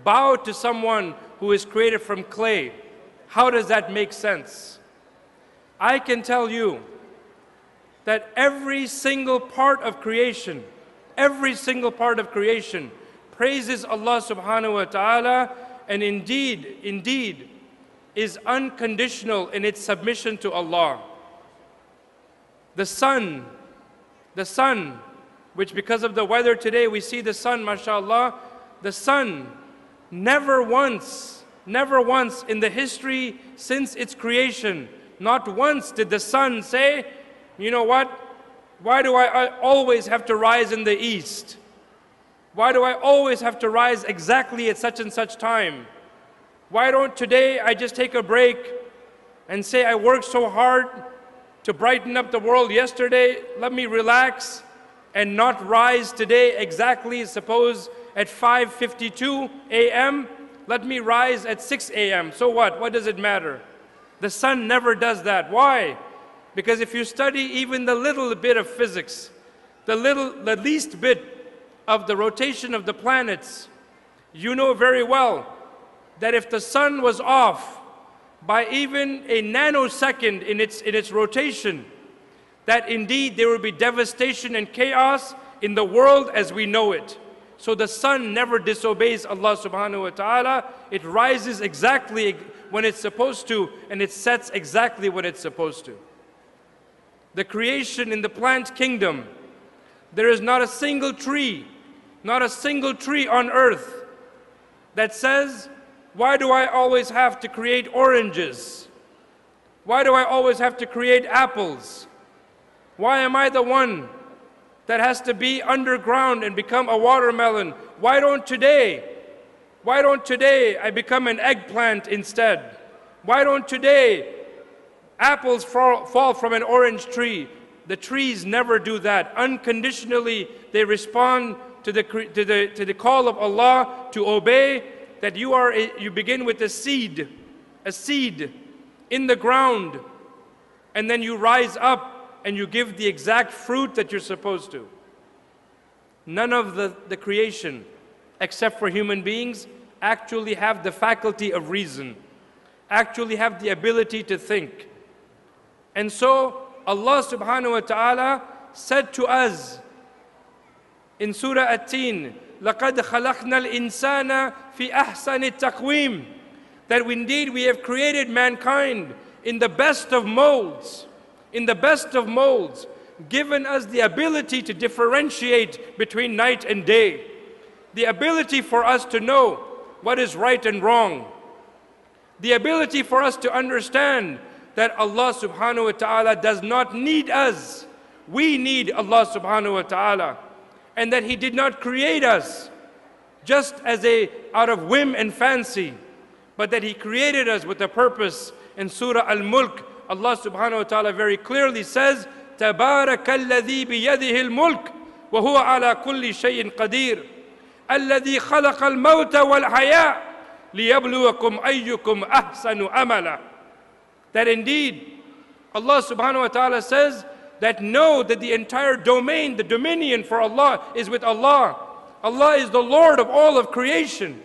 bow to someone who is created from clay? How does that make sense? I can tell you that every single part of creation praises Allah subhanahu wa ta'ala, and indeed is unconditional in its submission to Allah. The sun, which because of the weather today we see the sun, mashallah, the sun never once in the history since its creation, not once did the sun say, you know what, why do I always have to rise in the east? Why do I always have to rise exactly at such and such time? Why don't today I just take a break and say I worked so hard to brighten up the world yesterday, let me relax and not rise today exactly, suppose at 5:52 a.m., let me rise at 6 a.m. So what does it matter? The sun never does that. Why? Because if you study even the little bit of physics, the least bit of the rotation of the planets, you know very well that if the sun was off by even a nanosecond in its rotation, that indeed there would be devastation and chaos in the world as we know it. So the sun never disobeys Allah subhanahu wa ta'ala. It rises exactly when it's supposed to, and it sets exactly when it's supposed to. The creation in the plant kingdom, there is not a single tree on earth that says, why do I always have to create oranges? Why do I always have to create apples? Why am I the one that has to be underground and become a watermelon? Why don't today I become an eggplant instead? Why don't today apples fall from an orange tree? The trees never do that. Unconditionally, they respond to the call of Allah to obey, that you begin with a seed in the ground, and then you rise up and you give the exact fruit that you're supposed to. None of the creation, except for human beings, actually have the faculty of reason, actually have the ability to think. And so Allah subhanahu wa ta'ala said to us in Surah At-Tin, لَقَدْ خَلَقْنَا الْإِنسَانَ فِي أَحْسَنِ التَّقْوِيمِ, that indeed we have created mankind in the best of molds. in the best of molds, given us the ability to differentiate between night and day, the ability for us to know what is right and wrong, the ability for us to understand that Allah subhanahu wa ta'ala does not need us. We need Allah subhanahu wa ta'ala. And that He did not create us just out of whim and fancy, but that He created us with a purpose. In Surah Al-Mulk, Allah subhanahu wa ta'ala very clearly says, تَبَارَكَ الَّذِي بِيَدِهِ الْمُلْكِ وَهُوَ عَلَى كُلِّ شَيْءٍ قَدِيرٌ الَّذِي خَلَقَ الْمَوْتَ وَالْحَيَاةَ لِيَبْلُوَكُمْ أَيُّكُمْ أَحْسَنُ أَمَلًا. That indeed, Allah subhanahu wa ta'ala says that know that the entire domain, the dominion for Allah is with Allah. Allah is the Lord of all of creation.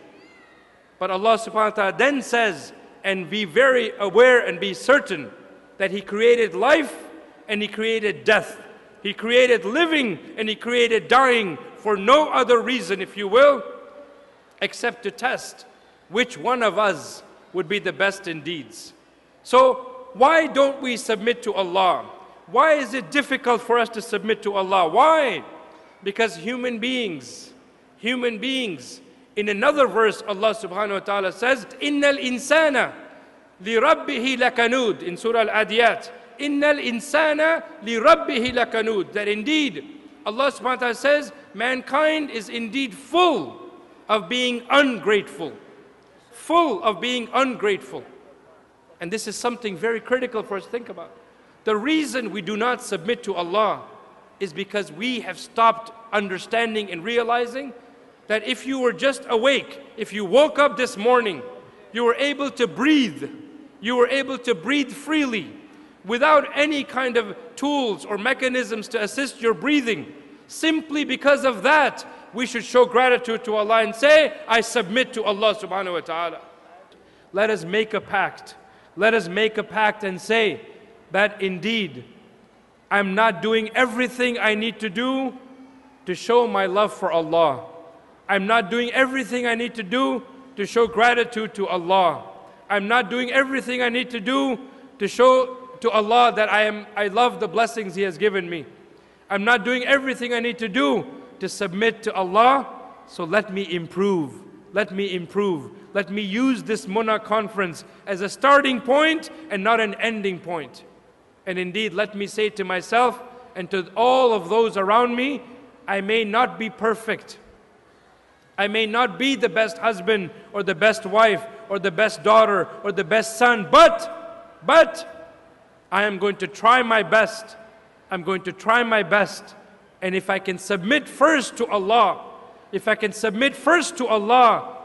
But Allah subhanahu wa ta'ala then says, and be very aware and be certain that He created life and He created death. He created living and He created dying for no other reason, if you will, except to test which one of us would be the best in deeds. So why don't we submit to Allah? Why is it difficult for us to submit to Allah? Why? Because human beings, in another verse Allah subhanahu wa ta'ala says, Innal insana li rabbihi lakanud, in Surah Al-Adiyat. Innal insana li rabbihi lakanud. That indeed, Allah subhanahu wa ta'ala says, mankind is indeed full of being ungrateful. Full of being ungrateful. And this is something very critical for us to think about. The reason we do not submit to Allah is because we have stopped understanding and realizing that if you were just awake, if you woke up this morning, you were able to breathe. You were able to breathe freely without any kind of tools or mechanisms to assist your breathing. Simply because of that, we should show gratitude to Allah and say, I submit to Allah subhanahu wa ta'ala. Let us make a pact. Let us make a pact and say that indeed, I'm not doing everything I need to do to show my love for Allah. I'm not doing everything I need to do to show gratitude to Allah. I'm not doing everything I need to do to show to Allah that I love the blessings He has given me. I'm not doing everything I need to do to submit to Allah. So let me improve. Let me improve. Let me use this Muna conference as a starting point and not an ending point. And indeed, let me say to myself and to all of those around me, I may not be perfect. I may not be the best husband or the best wife or the best daughter or the best son, but I am going to try my best. I'm going to try my best. And if I can submit first to Allah, if I can submit first to Allah,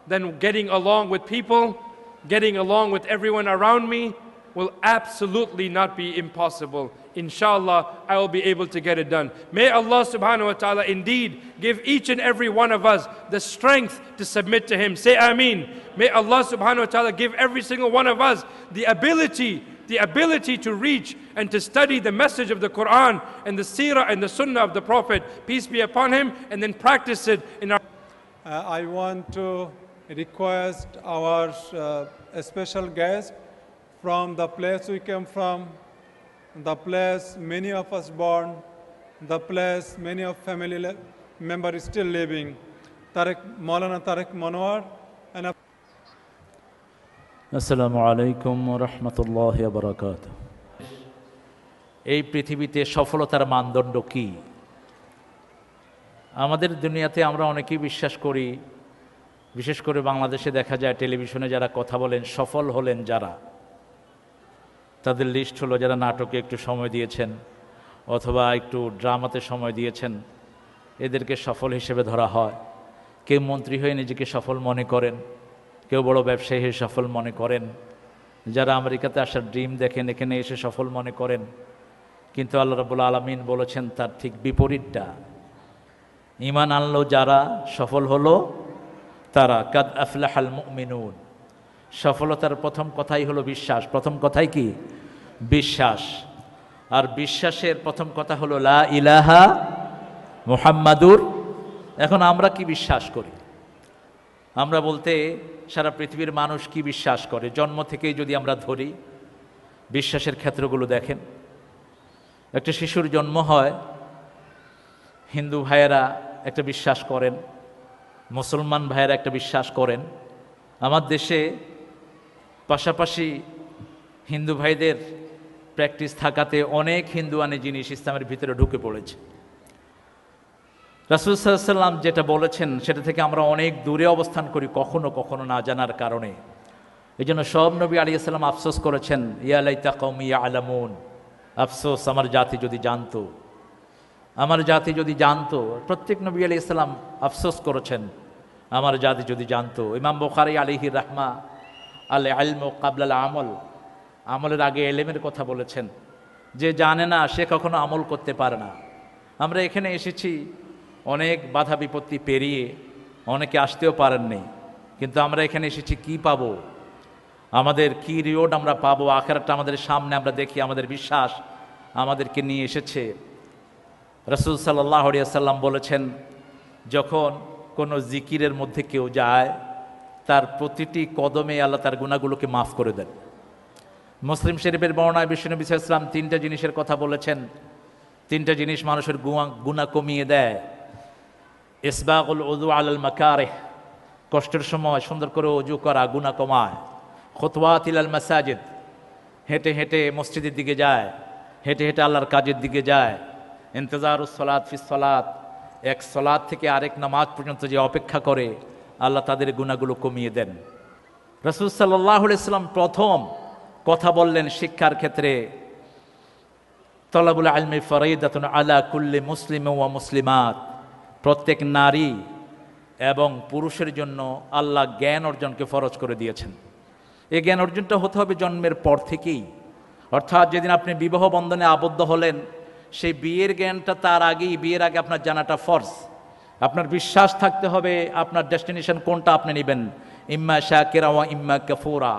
then getting along with people, getting along with everyone around me will absolutely not be impossible. Inshallah, I will be able to get it done. May Allah subhanahu wa ta'ala indeed give each and every one of us the strength to submit to Him. Say Ameen. May Allah subhanahu wa ta'ala give every single one of us the ability to reach and to study the message of the Quran and the seerah and the sunnah of the Prophet, peace be upon him, and then practice it in our... I want to request our special guest from the place we came from, the place many of us born, the place many of family members still living, Maulana Tariq Manwar. And আসসালামু আলাইকুম ওয়া রাহমাতুল্লাহি ওয়া বারাকাতুহু। এই পৃথিবীতে সফলতার মানদণ্ড কি? আমাদের দুনিয়াতে আমরা অনেকেই বিশ্বাস করি, বিশেষ করে বাংলাদেশে দেখা যায় টেলিভিশনে যারা কথা বলেন, সফল হলেন যারা, তাদের লিস্ট হলো যারা নাটকে একটু সময় দিয়েছেন অথবা একটু ড্রামাতে সময় দিয়েছেন, এদেরকে সফল হিসেবে ধরা হয়। কেউ মন্ত্রী হয়ে নিজেকে সফল মনে করেন, কেউ বড় ব্যবসায়ী হয়ে সফল মনে করেন, যারা আমেরিকাতে আসার ড্রিম দেখেন এখানে এসে সফল মনে করেন। কিন্তু আল্লাহ রাব্বুল আলামিন বলেছেন তার ঠিক বিপরীতটা। ঈমান আনলো যারা, সফল হলো তারা। কাদ আফলাহাল মুমিনুন। সফলতার প্রথম কথাই হলো বিশ্বাস। প্রথম কথাই কি? বিশ্বাস। আর বিশ্বাসের প্রথম কথা হলো লা ইলাহা মুহাম্মাদুর। এখন আমরা কি বিশ্বাস করি? আমরা বলতে সারা পৃথিবীর মানুষ কি বিশ্বাস করে? জন্ম থেকেই যদি আমরা ধরি, বিশ্বাসের ক্ষেত্রগুলো দেখেন। একটা শিশুর জন্ম হয়, হিন্দু ভাইয়েরা একটা বিশ্বাস করেন, মুসলমান ভাইয়েরা একটা বিশ্বাস করেন। আমার দেশে পাশাপাশি হিন্দু ভাইদের প্র্যাকটিস থাকাতে অনেক হিন্দুয়ানি জিনিস ইসলামের ভিতরে ঢুকে পড়েছে। রাসূল সাল্লাল্লাহু আলাইহি ওয়াসাল্লাম যেটা বলেছেন সেটা থেকে আমরা অনেক দূরে অবস্থান করি কখনো কখনো না জানার কারণে। এই জন্য সব নবী আলাইহিস সালাম আফসোস করেছেন, ইয়া লাইতা কওমি ইয়ালামুন, আফসোস আমার জাতি যদি জানতো, আমার জাতি যদি জানতো। প্রত্যেক নবী আলাইহিস সালাম আফসোস করেছেন আমার জাতি যদি জানতো। ইমাম বুখারী আলাইহি রাহমা আল ইলমু ক্বাবলা আল আমল, আমলের আগে এলেমের কথা বলেছেন। যে জানে না সে কখনো আমল করতে পারে না। আমরা এখানে এসেছি অনেক বাধা বিপত্তি পেরিয়ে, অনেকে আসতেও পারেননি, কিন্তু আমরা এখানে এসেছি কি পাবো, আমাদের কি রিওয়ার্ড আমরা পাবো, আখিরাতটা আমাদের সামনে আমরা দেখি, আমাদের বিশ্বাস আমাদেরকে নিয়ে এসেছে। রাসূল সাল্লাল্লাহু আলাইহি ওয়াসাল্লাম বলেছেন, যখন কোনো জিকিরের মধ্যে কেউ যায় তার প্রতিটি কদমে আল্লাহ তার গুনাহগুলোকে মাফ করে দেন। মুসলিম শরীফের বর্ণনায় বিশ্বনবী সাল্লাল্লাহু আলাইহি ওয়াসাল্লাম তিনটা জিনিসের কথা বলেছেন, তিনটা জিনিস মানুষের গুনাহ কমিয়ে দেয়। ইসবাগুল উযু আলাল মাকারিহ, কষ্টের সময় সুন্দর করে ওযু করা গুনাহ কমায়। খুতওয়াত ইলাল মাসাজিদ, হেঁটে হেঁটে মসজিদের দিকে যায়, হেঁটে হেঁটে আল্লাহর কাজের দিকে যায়। ইন্তজারুস সালাত ফিস সালাত, এক সালাত থেকে আরেক নামাজ পর্যন্ত যে অপেক্ষা করে আল্লাহ তাদের গুনাহগুলো কমিয়ে দেন। রাসূল সাল্লাল্লাহু আলাইহি ওয়াসাল্লাম প্রথম কথা বললেন শিক্ষার ক্ষেত্রে, তলাবুল ইলমি ফরিদাতুন আলা কুল্লি মুসলিম ওয়া মুসলিমাত, প্রত্যেক নারী এবং পুরুষের জন্য আল্লাহ জ্ঞান অর্জনকে ফরজ করে দিয়েছেন। এই জ্ঞান অর্জনটা হতে হবে জন্মের পর থেকেই, অর্থাৎ যেদিন আপনি বিবাহ বন্ধনে আবদ্ধ হলেন সেই বিয়ের জ্ঞানটা তার আগেই, বিয়ের আগে আপনার জানাটা ফরজ। আপনার বিশ্বাস থাকতে হবে আপনার ডেস্টিনেশন কোনটা আপনি নেবেন, ইম্মা শাকিরা ওয়া ইম্মা কাফুরা।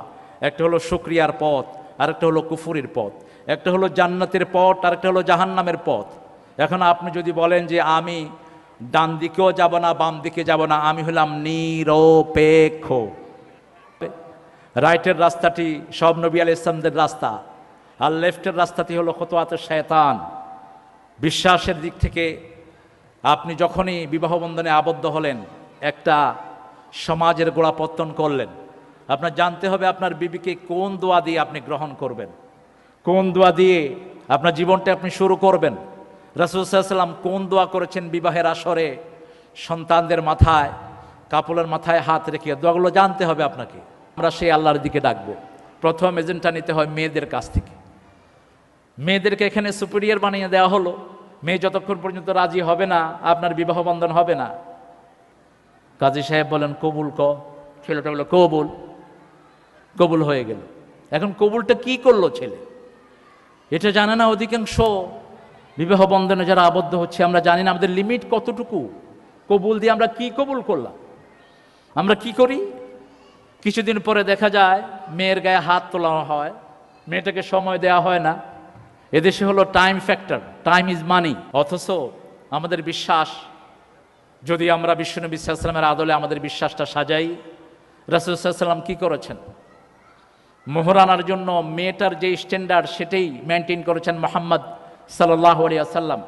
একটা হলো শুকরিয়ার পথ, আরেকটা হলো কুফুরির পথ। একটা হলো জান্নাতের পথ, আরেকটা হলো জাহান্নামের পথ। এখন আপনি যদি বলেন যে আমি ডান দিকেও যাব না বাম দিকে যাব না, আমি হলাম নিরপেক্ষ, রাইটের রাস্তাটি সব নবী আলাইহিস সালামদের রাস্তা, আর লেফটের রাস্তাটি হলো খুতওয়াতুশ শয়তান। বিশ্বাসের দিক থেকে আপনি যখনই বিবাহ বন্ধনে আবদ্ধ হলেন, একটা সমাজের গোড়াপত্তন করলেন, আপনার জানতে হবে আপনার বিবিকে কোন দোয়া দিয়ে আপনি গ্রহণ করবেন, কোন দোয়া দিয়ে আপনার জীবনটা আপনি শুরু করবেন। রাসূল সাল্লাল্লাহু আলাইহি ওয়াসাল্লাম কোন দোয়া করেছেন বিবাহের আসরে, সন্তানদের মাথায়, কাপড়ের মাথায় হাত রেখে, দোয়াগুলো জানতে হবে আপনাকে। আমরা সেই আল্লাহর দিকে ডাকবো। প্রথম এজেন্টটা নিতে হয় মেয়েদের কাছ থেকে। মেয়েদেরকে এখানে সুপিরিয়র বানিয়ে দেওয়া হলো, মেয়ে যতক্ষণ পর্যন্ত রাজি হবে না আপনার বিবাহ বন্ধন হবে না। কাজী সাহেব বলেন কবুল ক, ছেলেটা বলে কবুল, কবুল হয়ে গেল। এখন কবুলটা কি করলো ছেলে, এটা জানে না অধিকাংশ বিবাহ বন্ধনে যারা আবদ্ধ হচ্ছে। আমরা জানি না আমাদের লিমিট কতটুকু, কবুল দিয়ে আমরা কি কবুল করলাম। আমরা কি করি, কিছুদিন পরে দেখা যায় মেয়ের গায়ে হাত তোলা হয়, মেয়েটাকে সময় দেওয়া হয় না। এদেশে হলো time factor, time is money. অথচ আমাদের বিশ্বাস, যদি আমরা বিশ্বনবী সাল্লাল্লাহু আলাইহি ওয়াসাল্লামের আদলে আমাদের বিশ্বাসটা সাজাই, রাসূল সাল্লাল্লাহু আলাইহি ওয়াসাল্লাম কি করেছেন, মোহরানার জন্য মেয়েটার যে স্ট্যান্ডার্ড সেটাই মেনটেন করেছেন মুহাম্মদ সাল্লাল্লাহু আলাইহি ওয়াসাল্লাম।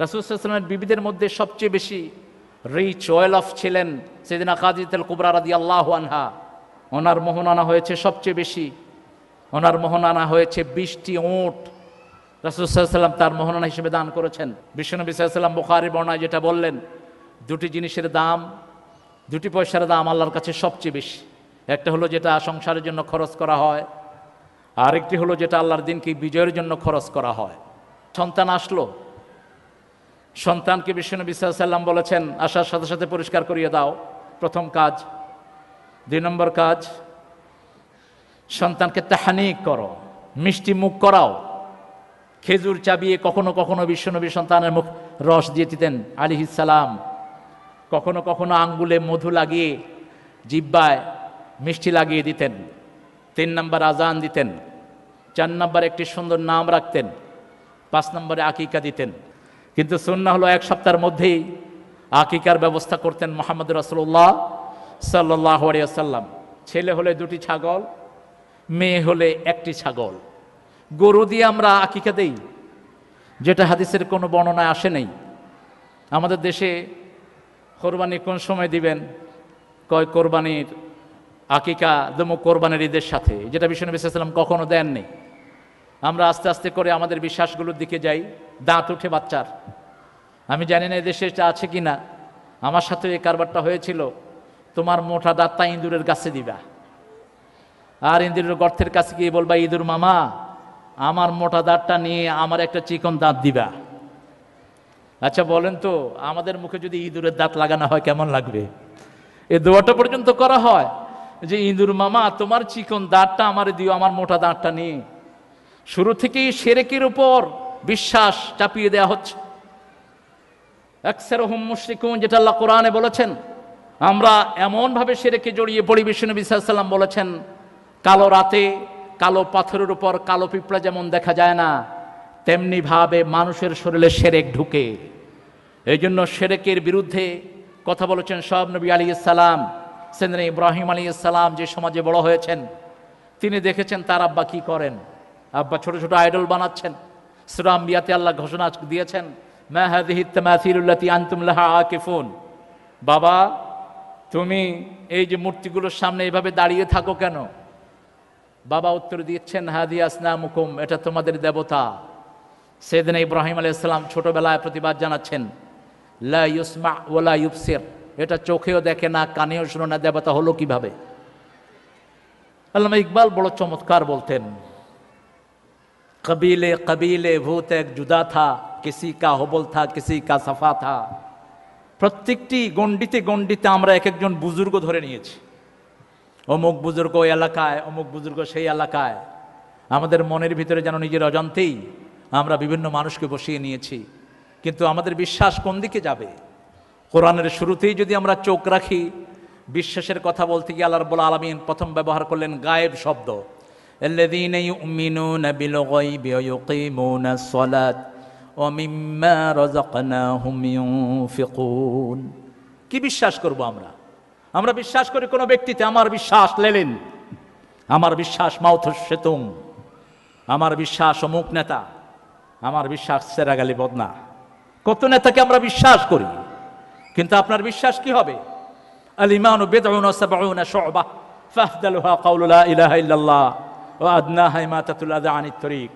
রাসূল সাল্লাল্লাহু আলাইহি ওয়াসাল্লামের বিবিদের মধ্যে সবচেয়ে বেশি রিচ ওয়েল অফ ছিলেন সাইয়েদনা খাদিজাতুল কুবরা রাদিয়াল্লাহু আনহা। ওনার মোহরানা হয়েছে সবচেয়ে বেশি, ওনার মোহরানা হয়েছে 20টি উট। রাসূল সাল্লাল্লাহু আলাইহি ওয়াসাল্লাম তার মোহরানা হিসেবে দান করেছেন। বিশ্বনবী সাল্লাল্লাহু আলাইহি ওয়াসাল্লাম বুখারীর বর্ণনায় যেটা বললেন, দুটি জিনিসের দাম, দুটি পয়সার দাম আল্লাহর কাছে সবচেয়ে বেশি। একটা হলো যেটা সংসারের জন্য খরচ করা হয়, আরেকটি হলো যেটা আল্লাহর দিনকে বিজয়ের জন্য খরচ করা হয়। সন্তান আসলো, সন্তানকে বিশ্বনবী সাল্লাল্লাহু আলাইহি ওয়াসাল্লাম বলেছেন আসার সাথে সাথে পরিষ্কার করিয়ে দাও, প্রথম কাজ। 2 নম্বর কাজ, সন্তানকে তাহনিক করো, মিষ্টি মুখ করাও। খেজুর চাবিয়ে কখনো কখনো বিশ্বনবী সন্তানের মুখ রস দিয়ে দিতেন আলাইহিস সালাম, কখনো কখনো আঙ্গুলে মধু লাগিয়ে জিহ্বায় মিষ্টি লাগিয়ে দিতেন। 3 নম্বর আজান দিতেন, 4 নম্বর একটি সুন্দর নাম রাখতেন, 5 নম্বরে আকিকা দিতেন। কিন্তু সুন্নাহ হলো 1 সপ্তাহের মধ্যেই আকিকার ব্যবস্থা করতেন মুহাম্মদ রাসূলুল্লাহ সাল্লাল্লাহু আলাইহি ওয়াসাল্লাম। ছেলে হলে 2টি ছাগল, মেয়ে হলে 1টি ছাগল। গরু দিয়ে আমরা আকিকা দেই, যেটা হাদিসের কোনো বর্ণনায় আসে নেই। আমাদের দেশে কোরবানি কোন সময় দিবেন, কয় কোরবানির আকিকা দমু কোরবানির ঈদের সাথে, যেটা বিশ্বনবী সাল্লাল্লাহু আলাইহি ওয়াসাল্লাম কখনো দেননি। আমরা আস্তে আস্তে করে আমাদের বিশ্বাসগুলোর দিকে যাই, দাঁত উঠে বাচ্চার। আমি জানি না এদেশে এটা আছে কি না, আমার সাথে এই কারবারটা হয়েছিল। তোমার মোটা দাঁতটা ইঁদুরের কাছে দিবা, আর ইঁদুরের গর্তের কাছে গিয়ে বলবা, ইঁদুর মামা আমার মোটা দাঁতটা নিয়ে আমার একটা চিকন দাঁত দিবা। আচ্ছা বলেন তো, আমাদের মুখে যদি ইঁদুরের দাঁত লাগানো হয় কেমন লাগবে? এই দোয়াটা পর্যন্ত করা হয় যে ইঁদুর মামা তোমার চিকন দাঁতটা আমারে দিও আমার মোটা দাঁতটা নিয়ে। শুরু থেকেই শিরকের উপর বিশ্বাস চাপিয়ে দেওয়া হচ্ছে। আকসারুহুম মুশরিকুন, যেটা আল্লাহ কোরআনে বলেছেন। আমরা এমনভাবে শিরকে জড়িয়ে পড়ি, বিশ্বনবী সাল্লাল্লাহু আলাইহি ওয়াসাল্লাম বলেছেন, কালো রাতে কালো পাথরের উপর কালো পিঁপড়া যেমন দেখা যায় না, তেমনি ভাবে মানুষের শরীরে শিরক ঢুকে। এই জন্য শিরকের বিরুদ্ধে কথা বলেছেন সব নবী আলাইহিস সালাম। সেদিন ইব্রাহিম আলাইহিস সালাম যে সমাজে বড় হয়েছেন, তিনি দেখেছেন তার আব্বা কি করেন। আব্বা ছোট ছোট আইডল বানাচ্ছেন। সূরা আম্বিয়াতে আল্লাহ ঘোষণা দিয়েছেন, মা হাযিহি তামাসিলুল্লাতী আনতুম লাহা আকিফুন। বাবা তুমি এই যে মূর্তিগুলোর সামনে এইভাবে দাঁড়িয়ে থাকো কেন? বাবা উত্তর দিচ্ছেন, হাদি আসনামুকুম, এটা তোমাদের দেবতা। সেদিন ইব্রাহিম আলাইহিস সালাম ছোটবেলায় প্রতিবাদ জানাচ্ছেন, লা ইউসমা ওয়ালা ইউবসির, এটা চোখেও দেখে না কানেও শুনে না, দেবতা হলো কিভাবে? আল্লামা ইকবাল বড় চমৎকার বলতেন, কবিলে কবিলে ভূত এক জুদা থা, কিসি কা হবল থা কিসি কা সাফা থা। প্রত্যেকটি গণ্ডিতে গণ্ডিতে আমরা এক একজন বুজুর্গ ধরে নিয়েছি। অমুক বুজুর্গ ওই এলাকায়, অমুক বুজুর্গ সেই এলাকায়। আমাদের মনের ভিতরে যেন নিজের অজান্তেই আমরা বিভিন্ন মানুষকে বসিয়ে নিয়েছি। কিন্তু আমাদের বিশ্বাস কোন দিকে যাবে? কোরআনের শুরুতেই যদি আমরা চোখ রাখি, বিশ্বাসের কথা বলতে গিয়ে আল্লাহ রাব্বুল আলামিন প্রথম ব্যবহার করলেন গায়েব শব্দ। আল্লাযীনা ইউমিনুনা বিল গায়বি ওয়া ইউকিমুনাস সালাত ওয়া মিম্মা রাযাকনাহুম ইউনফিকুন। কি বিশ্বাস করব আমরা? আমরা বিশ্বাস করি কোনো ব্যক্তিতে, আমার বিশ্বাস লেলিন, আমার বিশ্বাস মাউথুস সেতুম, আমার বিশ্বাস অমুক নেতা, আমার বিশ্বাস সেরাগালি বদনা। কত নেতাকে আমরা বিশ্বাস করি, কিন্তু আপনার বিশ্বাস কি হবে? আল ঈমানু বিদউন ওয়া সাবউনা শু'বা ফাফদালুহা কাউলু লা ইলাহা ইল্লাল্লাহ ওয়া আদনাহা ইমাতাতুল আযা আনিত তরিক।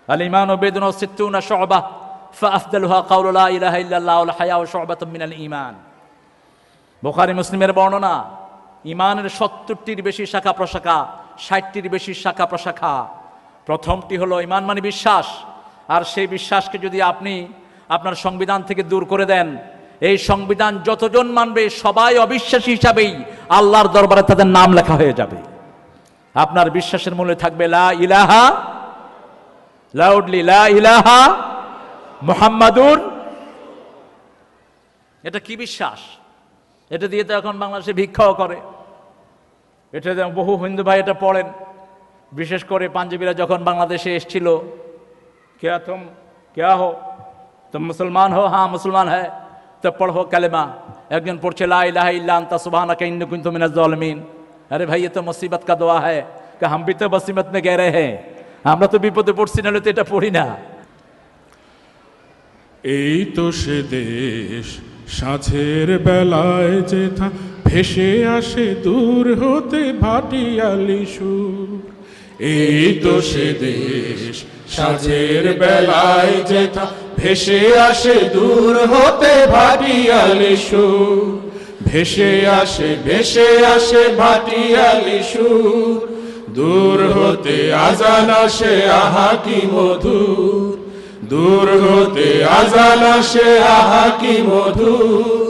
আল ঈমানু বিদউন ওয়া সিত্তুনা শু'বা ফাফদালুহা কাউলু লা ইলাহা ইল্লাল্লাহ ওয়াল হায়াউ শু'বাতুম মিনাল ঈমান। বুখারী মুসলিমের বর্ণনা, ঈমানের ৭০টির বেশি শাখা প্রশাখা, ৬০টির বেশি শাখা প্রশাখা। প্রথমটি হলো ঈমান মানে বিশ্বাস। আর সেই বিশ্বাসকে যদি আপনি আপনার সংবিধান থেকে দূর করে দেন, এই সংবিধান যতজন মানবে সবাই অবিশ্বাসী হিসাবেই আল্লাহর দরবারে তাদের নাম লেখা হয়ে যাবে। আপনার বিশ্বাসের মূলে থাকবে লা ইলাহা, লাউডলি লা ইলাহা মুহাম্মাদুর। এটা কি বিশ্বাস? এটা দিয়ে তো এখন বাংলাদেশে ভিক্ষাও করে। এটা বহু হিন্দু ভাই এটা পড়েন, বিশেষ করে পাঞ্জাবিরা যখন বাংলাদেশে এসেছিল, क्या तुम क्या हो, तुम मुसलमान हो? हाँ मुसलमान है, तो पढ़ो कलेमा। একজন পড়ছে লা ইলাহা ইল্লা আনতা সুবহানাকা ইন্নী কুনতু মিনাজ জালিমিন। আরে ভাই ये तो मुसीबत का दुआ है कि हम भी तो मुसीबत में गए रहे हैं, আমরা তো বিপদে পড়ছি, নাহলে তো এটা পড়ি না। এই তো সে দেশ সাঁঝের বেলায় যেথা ভেসে আসে দূর হতে ভাটিয়ালি সুর। এই তো সে দেশ সাঁঝের বেলায় যেথা ভেসে আসে দূর হতে ভাটিয়ালি সুর। ভেসে আসে ভাটিয়ালি সুর। দূর হতে আজান আসে আহা কি মধুর। দূর হতে আজান আসে আহা কি মধুর।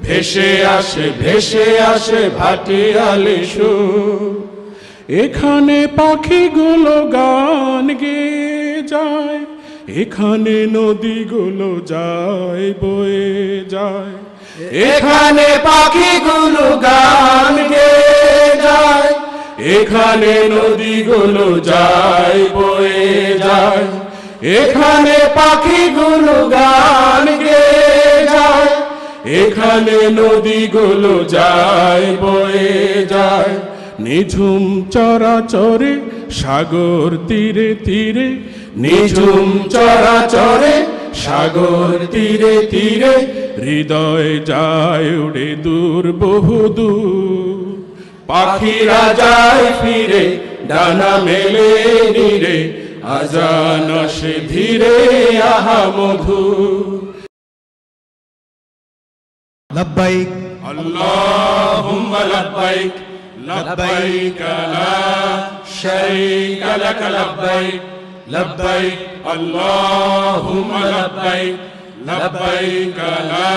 ভেসে আসে ভাটিয়ালি সুর। এখানে পাখিগুলো গান গেয়ে যায়, এখানে নদীগুলো যায় বয়ে যায়। এখানে পাখিগুলো গান গেয়ে যায়, এখানে নদীগুলো যায় বয়ে যায়। এখানে পাখিগুলো গান গেয়ে যায়, এখানে নদীগুলো যায় বয়ে যায়। নিঝুম চরাচরে সাগর তীরে তীরে নিঝুম চরাচরে সাগর তীরে তীরে হৃদয় যায় উড়ে দূর বহু দূর পাখিরা যায় ফিরে ডানা মেলে নীরে আজান আসে ধীরে আহা মধুর লব্বাইক আল্লাহুম্মা লব্বাইক লব্বাইক লা শারীকা লাক লব্বাইক লব্বাইক আল্লাহুম্মা লব্বাইক লব্বাইক লা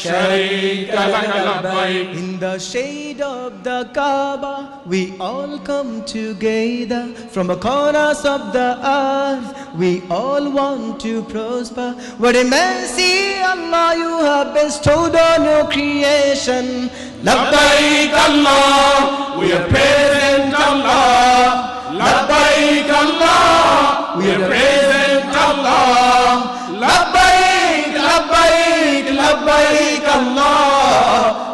শারীকা lakh লব্বাইক In the shade of the Kaaba, we all come together. From the corners of the earth, we all want to prosper. What a mercy, Allah, you have bestowed on your creation. Labbaik Allah, we are present Allah. Labbaik Allah, we are present Allah. Labbaik, labbaik, labbaik Allah.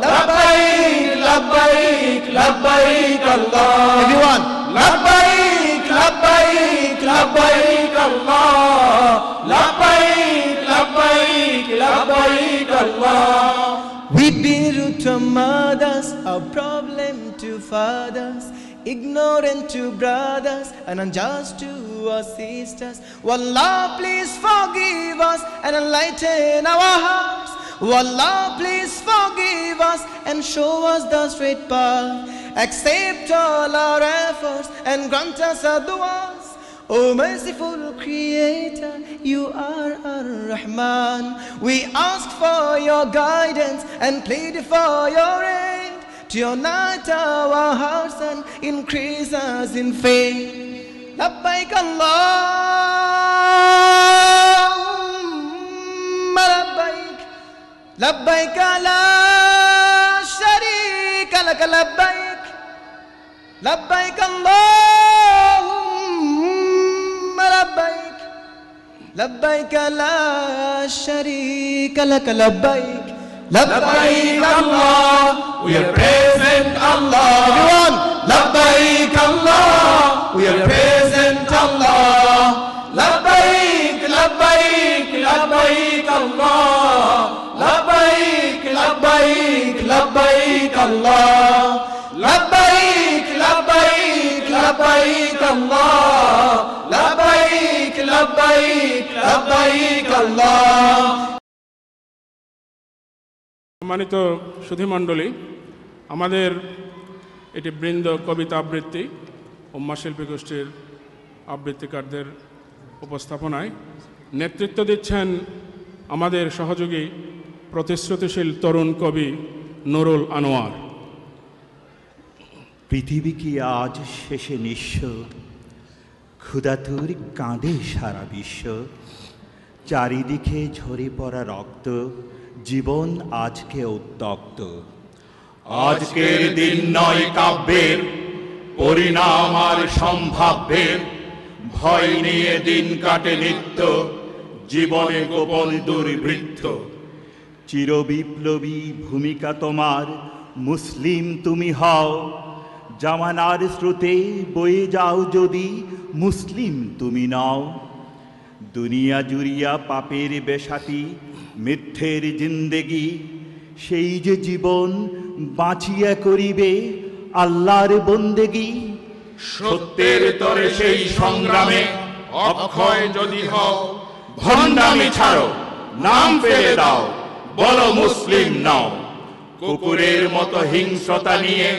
Labbaik, labbaik, labbaik Allah. Everyone. Labbaik, labbaik, labbaik Allah. Labbaik, labbaik, labbaik Allah. We be rude to mothers, our problem to fathers, ignorant to brothers, and unjust to our sisters. Wallah, please forgive us and enlighten our hearts. Wallah, please forgive us and show us the straight path. Accept all our efforts and grant us our du'as. O merciful Creator, you are Ar-Rahman. We ask for your guidance and plead for your aid. To unite our hearts and increase us in faith. Labbaik Allahumma labbaik. Labbaik la sharika lak labbaik. Labbaik Allahumma labbaik. Labbaik la sharika lak labbaik. Labbaik Allah, we are present Allah. Everyone. Labbaik Allah, we are present Allah. Labbaik, labbaik, labbaik Allah. Labbaik, labbaik, labbaik Allah. Labbaik, labbaik, labbaik Allah. Labbaik, labbaik, labbaik Allah. সম্মানিত সুধীমণ্ডলী, আমাদের এটি বৃন্দ কবিতা আবৃত্তি উম্মা শিল্পী গোষ্ঠীর আবৃত্তিকারদের উপস্থাপনায় নেতৃত্ব দিচ্ছেন আমাদের সহযোগী প্রতিশ্রুতিশীল তরুণ কবি নুরুল আনোয়ার। পৃথিবী কি আজ শেষে নিঃস্ব, ক্ষুধাতুর কাঁদে সারা বিশ্ব, চারিদিকে ঝরে পড়া রক্ত, জীবন আজকে উত্তপ্ত। আজকের দিন নয় কাব্যের, পরিণাম আর সম্ভাব্যের, ভয় নিয়ে দিন কাটে নিত্য, জীবনে গোপন দুর্বৃত্ত। চিরবিপ্লবী ভূমিকা তোমার, মুসলিম তুমি হও, জামানার স্রোতে বয়ে যাও যদি, মুসলিম তুমি নও। দুনিয়া জুড়িয়া পাপের বেশাতি, মিথ্যের জিন্দেগি, সেই যে জীবন বাঁচিয়া করিবে আল্লাহর বন্দেগি। সত্যের তরে সেই সংগ্রামে অক্ষয় যদি হও, ভণ্ডামি ছাড়ো, নাম ফেলে দাও, বলো মুসলিম নও। কুকুরের মতো হিংস্রতা নিয়ে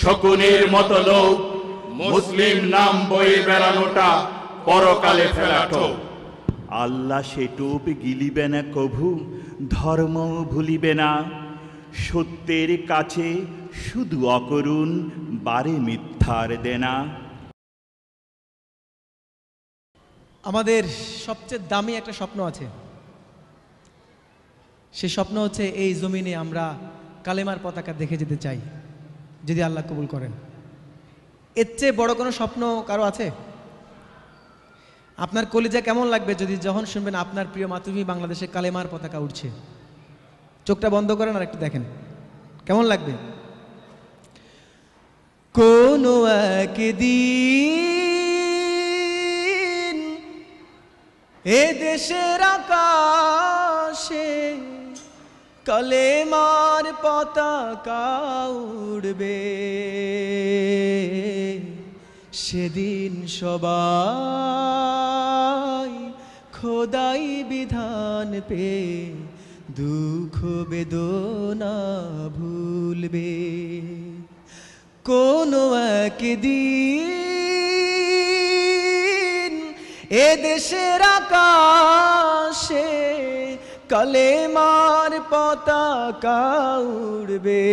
শকুনের মতো লোক, মুসলিম নাম বয়ে বেড়ানোটা পরকালে ফেলাটো। আল্লাহ সে টুপ গিলিবে না কভু, ধর্ম ভুলিবে না, সত্যের কাছে শুধু অকরুণ, বারে মিথ্যার দেনা। আমাদের সবচেয়ে দামি একটা স্বপ্ন আছে, সেই স্বপ্ন হচ্ছে এই জমিনে আমরা কালেমার পতাকা দেখে যেতে চাই, যদি আল্লাহ কবুল করেন। এর চেয়ে বড় কোনো স্বপ্ন কারো আছে? আপনার কলিজা কেমন লাগবে যদি যখন শুনবেন আপনার প্রিয় মাতৃভূমি বাংলাদেশে কালেমার পতাকা উঠছে? চোখটা বন্ধ করেন আর একটু দেখেন কেমন লাগবে। কোনো একদিন এ দেশের আকাশে কলেমার পতাকা উড়বে, সেদিন সবাই খোদাই বিধান পে দুঃখ বেদনা ভুলবে। কোনো একদিন এ দেশের আকাশে কলেমার পতাকা উড়বে,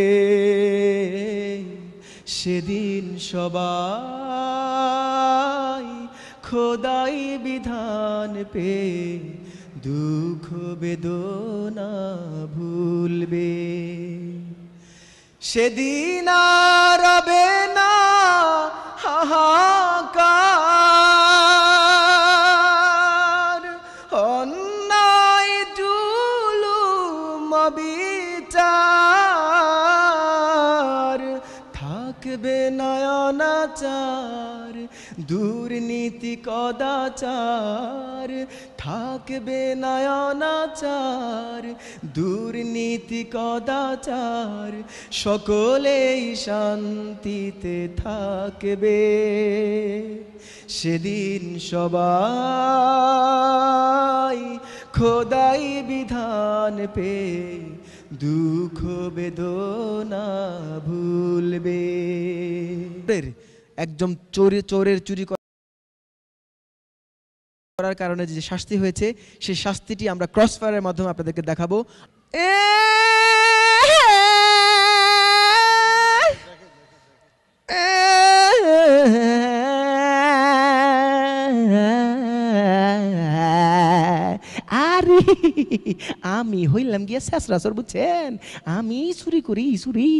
সেদিন সবাই খোদাই বিধান পে দুঃখ বেদনা ভুলবে। সেদিন আর রবে না হাহাকার, অন্যায় জুলুম বিচার, থাকবে নয়নাচার দুর্নীতি কদাচার, থাকবে নয়নাচার দুর্নীতি কদাচার, সকলেই শান্তিতে থাকবে। সেদিন সবাই খোদাই বিধান পে দুঃখ বেদনা ভুলবে। একদম চোরের চুরি করার কারণে যে শাস্তি হয়েছে সেই শাস্তিটি আমরা ক্রস ফায়ারের মাধ্যমে আপনাদেরকে দেখাবো। আরে আমি হইলাম গিয়া শেষরাসর, বুঝছেন? আমি চুরি করি, চুরি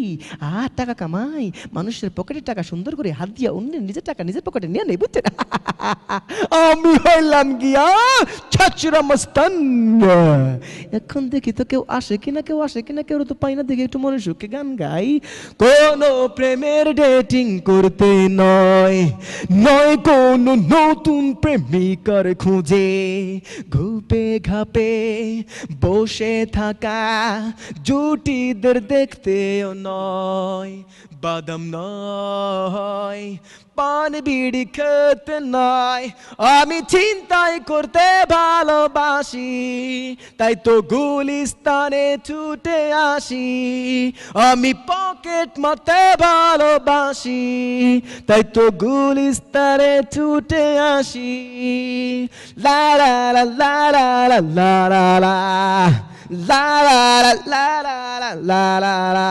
আর টাকা কামাই, মানুষের পকেটের টাকা সুন্দর করে হাত দিয়া অন্যের নিজের টাকা নিজের পকেটে নিয়ে নেই, বুঝছেন? আমি হইলাম গিয়া ছাচুরা মস্তান। এখন দেখি তো কেউ আসে কিনা, কেউ আসে কিনা, কেউ তো পাই না, দেখি একটু মনে সুখে গান গাই। কোনো প্রেমের ডেটিং করতে নয়, নয় কোনো নতুন প্রেমিকার খুঁজে ঘুপে ঘাপে বসে থাকা জুটিদের দেখতেও নয়, বাদাম নয়, পান বিড়ি খেতে নয়, আমি চিন্তাই করতে ভালোবাসি, তাই তো গুলিস্তানে ছুটে আসি। আমি পকেট মারতে ভালোবাসি, তাই তো গুলিস্তানে ছুটে আসি। লা লা লা লা লা লা লা লা la la la la la la la la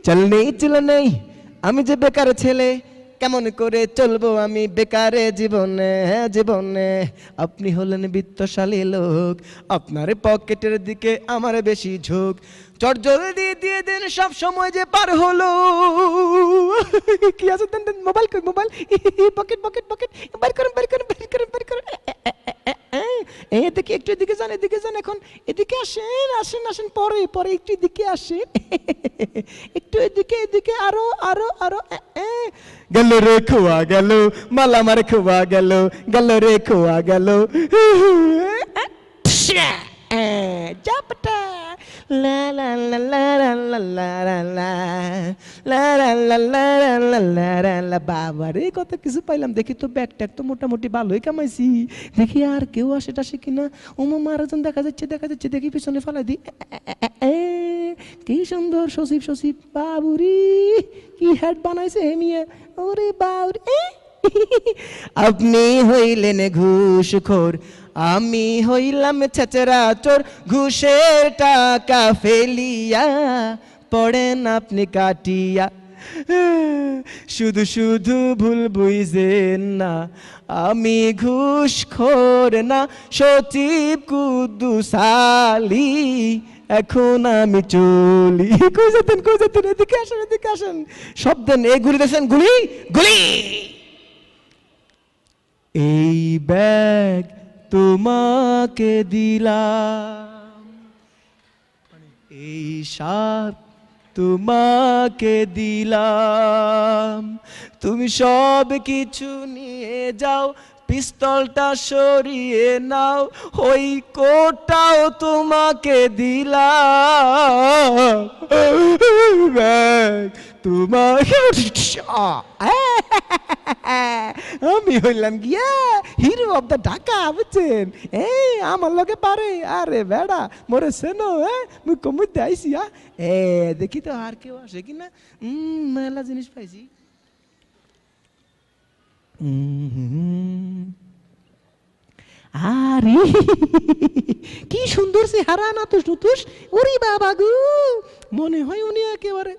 চল নেই চল নেই, আমি যে বেকার ছেলে, কেমন করে চলবো আমি বেকারে জীবনে, জীবনে। আপনি হলেন বিত্তশালী লোক, আপনার পকেটের দিকে আমার বেশি ঝোঁক, চট জলদি দিয়ে দেন, সব সময় যে পার হলো। কি আছে? দেন দেন, মোবাইল কই, মোবাইল, পকেট পকেট পকেট, বের করুন বের করুন বের করুন বের করুন। এদিকে একটু এদিকে যান, এদিকে যান, এখন এদিকে আসেন আসেন আসেন, পরে পরে একটু এদিকে আসেন, একটু এদিকে এদিকে, আরো আরো আরো। গেল রে খোয়া গেল, মালা মার খোয়া গেল, গেল রে খোয়া গেল। জাপটা লা লা লা লা লা লা লা লা লা লা লা লা লা লা লা লা। বাবা রে, কত কিছু পাইলাম। দেখি তো ব্যাগ ট্যাগ তো মোটামুটি ভালোই কামাইছি। দেখি আর কেউ আসে টাসে কিনা। ওমা মারাজন দেখা যাচ্ছে, দেখা যাচ্ছে, দেখি পিছনে ফালাই দি। কি সুন্দর সচিব, সচিব বাবুরি, কি হেড বানাইছে হেমিয়ে। ওরে বাবুরি, আপনি হইলেন ঘুষখোর, আমি হইলাম ছেচরা চোর, ঘুষের টাকা ফেলিয়া পড়েন আপনি কাটিয়া। শুধু শুধু ভুল বুঝেন না, আমি ঘুষখোর না, সচিব কুদ্দুস আলী, এখন আমি চলি। কই যেতেন, কই যেতেন? এদিকে আসেন, এদিকে আসেন, সব দেন। এই গুলি দেখছেন, গুলি গুলি। এই ব্যাগ তোমাকে দিলাম, এই সাপ তোমাকে দিলাম, তুমি সব কিছু নিয়ে যাও, পিস্তলটা সরিয়ে নাও, ওই কোটটাও তোমাকে দিলাম, তোমাকে আমি হইলাম গিয়া হিরো অফ দ্য ঢাকা, বুঝছেন? আমার লগে পারে, আরে বেড়া মোরে সেনো, মুই কমুতে আইসি, দেখি তো আর কেউ আসে কিনা। মেলা জিনিস পাইছি। আরে কি সুন্দর সে হারা নাতুস নুতুস, ওরে বাবা গো, মনে হয় উনি একেবারে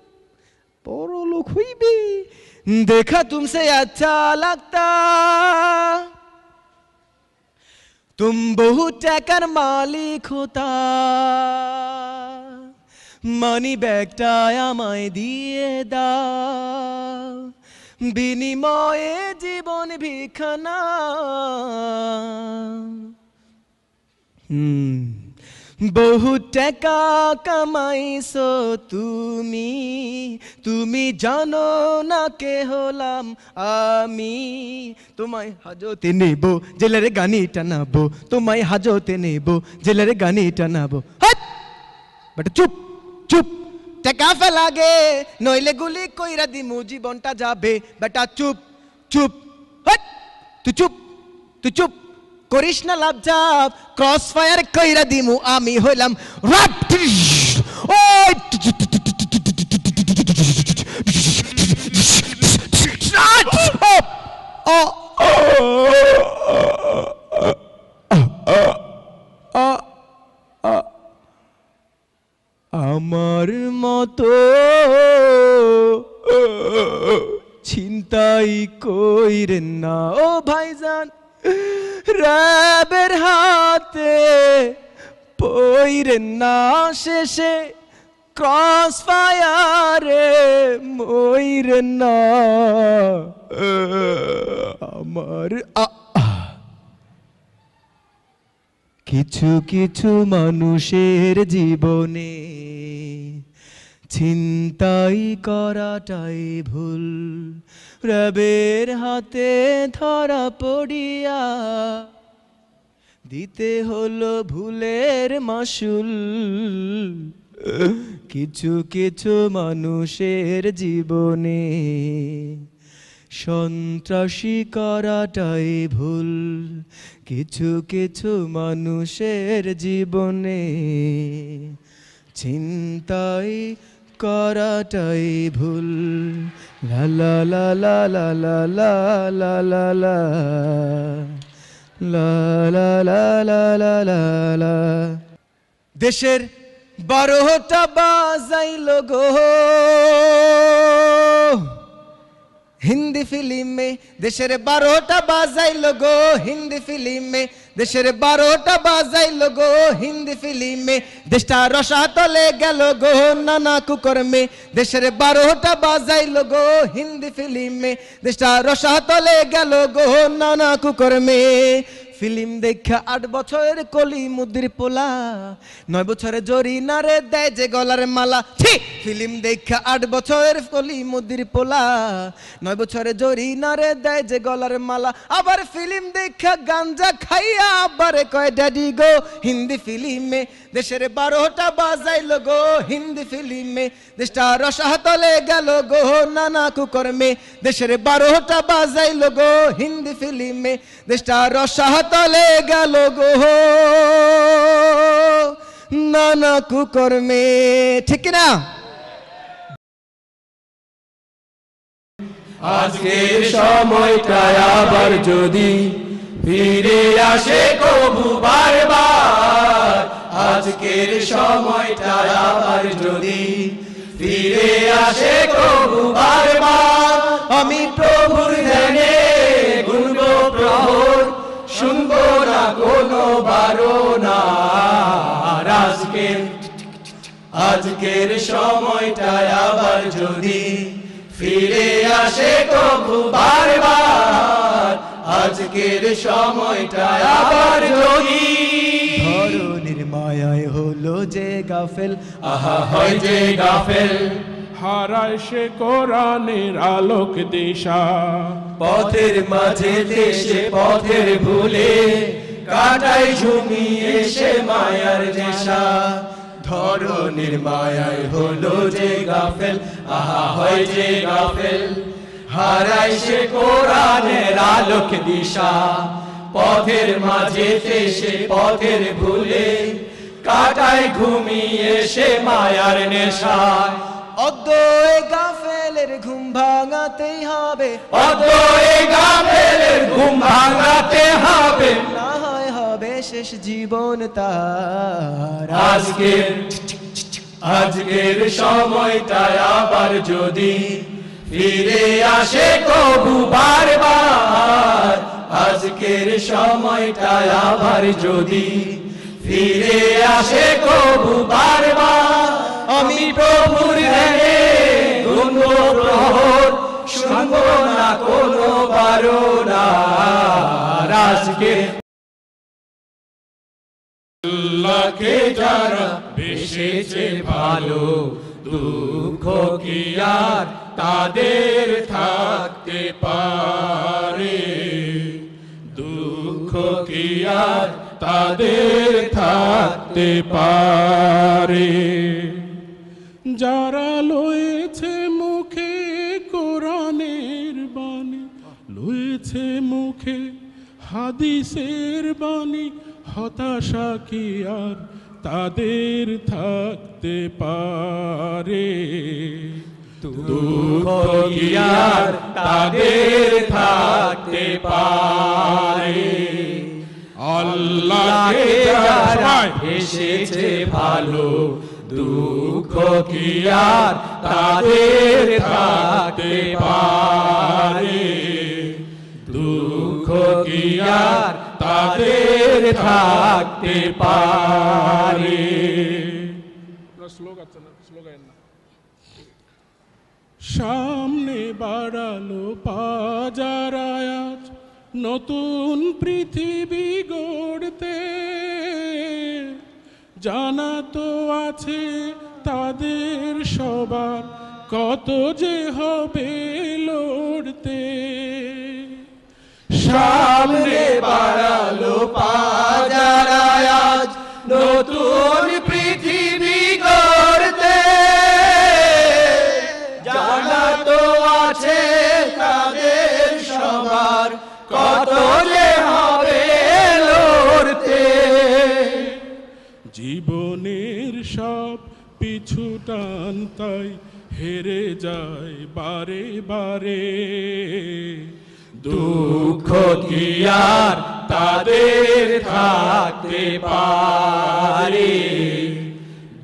বড় লোক হইবে। देखा तुमसे अच्छा लगता, तुम बहुत টাকার মালিক হতা, মানি ব্যাগটা আমায় দিয়ে দাও, বিনিময়ে জীবন ভিখানা। বহু টাকা কামাইছো তুমি, তুমি জানো না কে হলাম আমি, তোমায় হাজতে নেব জেলের গানি টানাবো, তোমায় হাজতে নেব জেলের গানি টানাবো। হাট বেটা চুপ চুপ, টাকা ফেলাগে নইলে গুলি কইরা দিমু, জীবনটা যাবে। বেটা চুপ চুপ, হাট তুই চুপ, তুই চুপ করিস না লাভ ঝাপ, ক্রস ফায়ার কইরা দিমু আমি হইলাম রাপ। আমার মতো ছিনতাই কইরেন না ও ভাইজান, রবের হাতে পইরেন না, শেষে ক্রস ফায়ারে মইরেন না। আমার কিছু কিছু মানুষের জীবনে ছিনতাই করাটাই ভুল, রবের হাতে ধরা পড়িয়া দিতে হলো ভুলের মাসুল। কিছু কিছু মানুষের জীবনে সন্ত্রাসী করাটাই ভুল, কিছু কিছু মানুষের জীবনে ছিনতাই করাটাই ভুল। লা লা লা লা লা লা লা লা লা লা লা লা লা লা লা লা লা। দেশের 12টা বাজাইল গো হিন্দি ফিল্মে, দেশের 12টা বাজাইল গো হিন্দি ফিল্মে, দেশের 12টা বাজাইল গো হিন্দি ফিল্মে, দেশটা রসাতলে গেল গো নানা কুকর্মে, দেশের 12টা বাজাইল গো হিন্দি ফিল্মে, দেশটা রসাতলে গেল গো নানা কুকর্মে। ফিল্ম দেখা 8 বছরের কলি মুদির পোলা, 9 বছরে জরিনারে দেয় যে গলার মালা। ছি, ফিল্ম দেখা 8 বছরের কলি মুদির পোলা, 9 বছরে জরিনারে দেয় যে গলার মালা। আবার ফিল্ম দেখা গাঞ্জা খাইয়া আবার কয় ড্যাডি গো হিন্দি ফিল্মে, দেশের 12টা বাজাইল গো হিন্দি ফিল্মে, দেশটা রসাতলে গেল গো নানা কুকর্মে, দেশের 12টা বাজাইল গো হিন্দি ফিল্মে, দেশটা রসাতলে গেল গো নানা কুকর্মে। ঠিক না? আজকের সময়টা আবার যদি ফিরে আসে কবু বারবার, আজকের সময়টা আবার যদি ফিরে আসে কবু বারবার, আমি প্রভুর ধ্যানে গুনব প্রহর, শুনবো না কোনো বারণা। আজকের সময়টা আবার যদি ফিরে আসে কবু বারবার, আজকের সময়টা আবার যদি মায়ায় হলো যে গাফেল, আহা হয় যে গাফেল, হারায় সে কোরআনের আলোক দিশা। পথের মাঝে দেশে পথের ভুলে কাটায় ঝুমিয়ে সে মায়ার নেশা। ধরনের মায়ায় হলো যে গাফেল, আহা হয় যে গাফেল, হারায় সে কোরআনের আলোক দিশা। পথের মাঝে দেশে পথের ভুলে কাটায় ঘুমিয়ে সে মায়ার নেশা। অদ্বয় গাফেলের ঘুম ভাঙাতেই হবে, অদ্বয় গাফেলের ঘুম ভাঙাতে হবে, না হয় হবে শেষ জীবন তার। আজকের সময়টা আবার যদি ফিরে আসে কবু বারবার, আজকের সময়টা আবার যদি ফিরে আসে কবু বারবার, আমি প্রভুর ধ্যানে গুনব প্রহর, শুনবো না কোনো বারণা। আজকে আল্লাহকে যারা বেসেছে ভালো, দুঃখ কি আর তাদের থাকতে পারে, দুঃখ কি আর তাদের থাকতে পারে। যারা লয়েছে মুখে কোরআনের বাণী, লয়েছে মুখে হাদিসের বাণী, হতাশা কি আর তাদের থাকতে পারে, দুঃখ কি আর তাদের থাকতে পারে। আল্লাহকে যারা এসেছে ভালো, দুঃখ কি আর তাদের থাকতে পারে, দুঃখ কি আর তাদের থাকতে পারে। সামনে বাড়ালো পাজারায়াজ নতুন পৃথিবী গড়তে, জানা তো আছে তাদের সবার কত যে হবে লড়তে। সামনে বাড়ালো পাজারায়াজ নতুন পৃথিবী গড়তে, জানা তো আছে তাদের সবার কত যে হবে লড়তে। জীবনের সব পিছু টান তাই হেরে যায় বারে বারে, দুঃখ কি আর তাদের থাকতে পারে,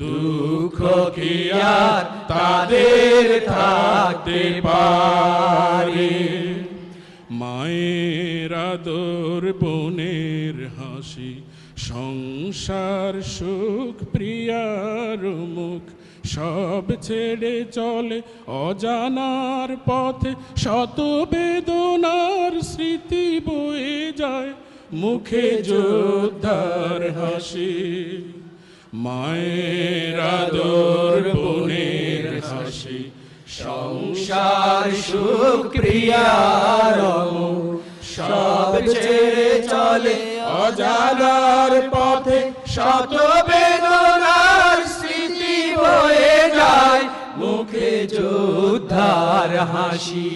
দুঃখ কি আর তাদের থাকতে পারে। মায়ের আদর বোনের হাসি সংসার সুখ প্রিয়ার মুখ সব ছেড়ে চলে অজানার পথে, শত বেদনার স্মৃতি বয়ে যায় মুখে যোদ্ধার হাসি। মায়ের আদর বোনের হাসি সংসার সুখ প্রিয়ার সব ছেড়ে চলে অজানার পথে, শত বেদনার স্মৃতি বয়ে যায় মুখে যোদ্ধার হাসি।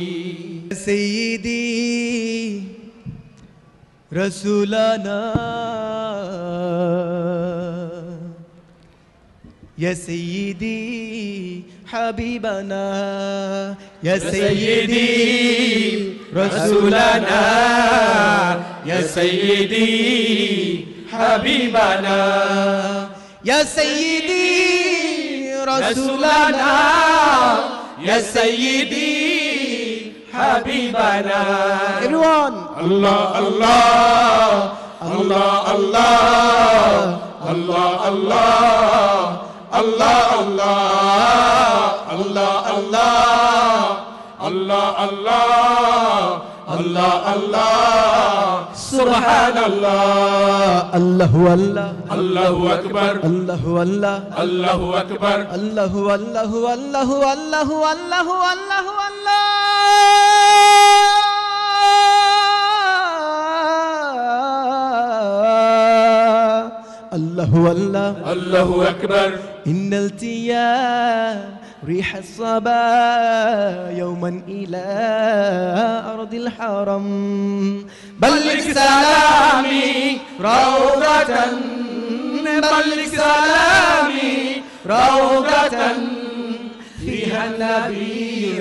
সৈয়দি রসুলানা ইয়া সৈয়দি হাবিবানা, ইয়া সৈয়দি রসুলানা, ইয়া সৈয়দি হাবিবানা, ইয়া সৈয়দি রসুলানা, ইয়া সৈয়দি হাবিবানা। Everyone, Allah Allah Allah Allah Allah Allah Allah Allah Allah Allah Allah Allah Allah Allah Subhanallah. Allahu Allah. Allahu Akbar. Allahu Allah. Allahu Akbar. Allahu Allahu Allahu Allahu Allahu Allahu Allah. Allahu Allah. Allahu Akbar. Innal tiya ريح الصبا يوما إلى أرض الحرم بلغ سلامي روضة بلغ سلامي روضة فيها النبي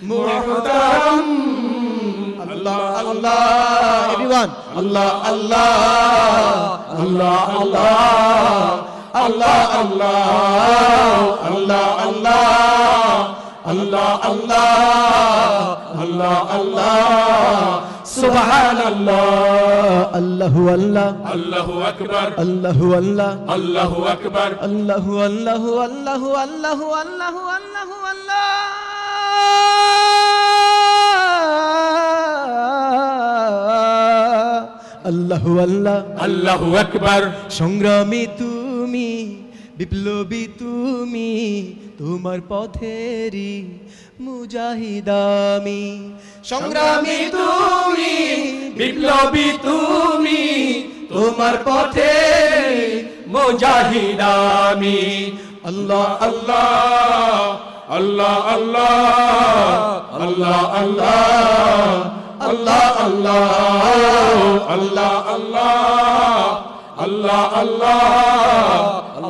المحترم الله الله everyone الله الله الله الله Allah Allah Allah Allah Allah Allah Allah Allah Subhanallah. Allahu Allah. Allahu Akbar. Allahu Allah. Allahu Akbar. Allahu Allahu Allahu Allahu Allahu Allahu Allah. Allahu Allah. Allahu Akbar. সংগ্রামী তুমি বিপ্লবী তুমি তোমার পথেরই মুজাহিদামি সংগ্রামী তুমি বিপ্লবী তুমি তোমার পথে মুজাহিদামি আল্লাহ আল্লাহ আল্লাহ আল্লাহ আল্লাহ আল্লাহ আল্লাহ আল্লাহ আল্লাহ আল্লাহ আল্লাহ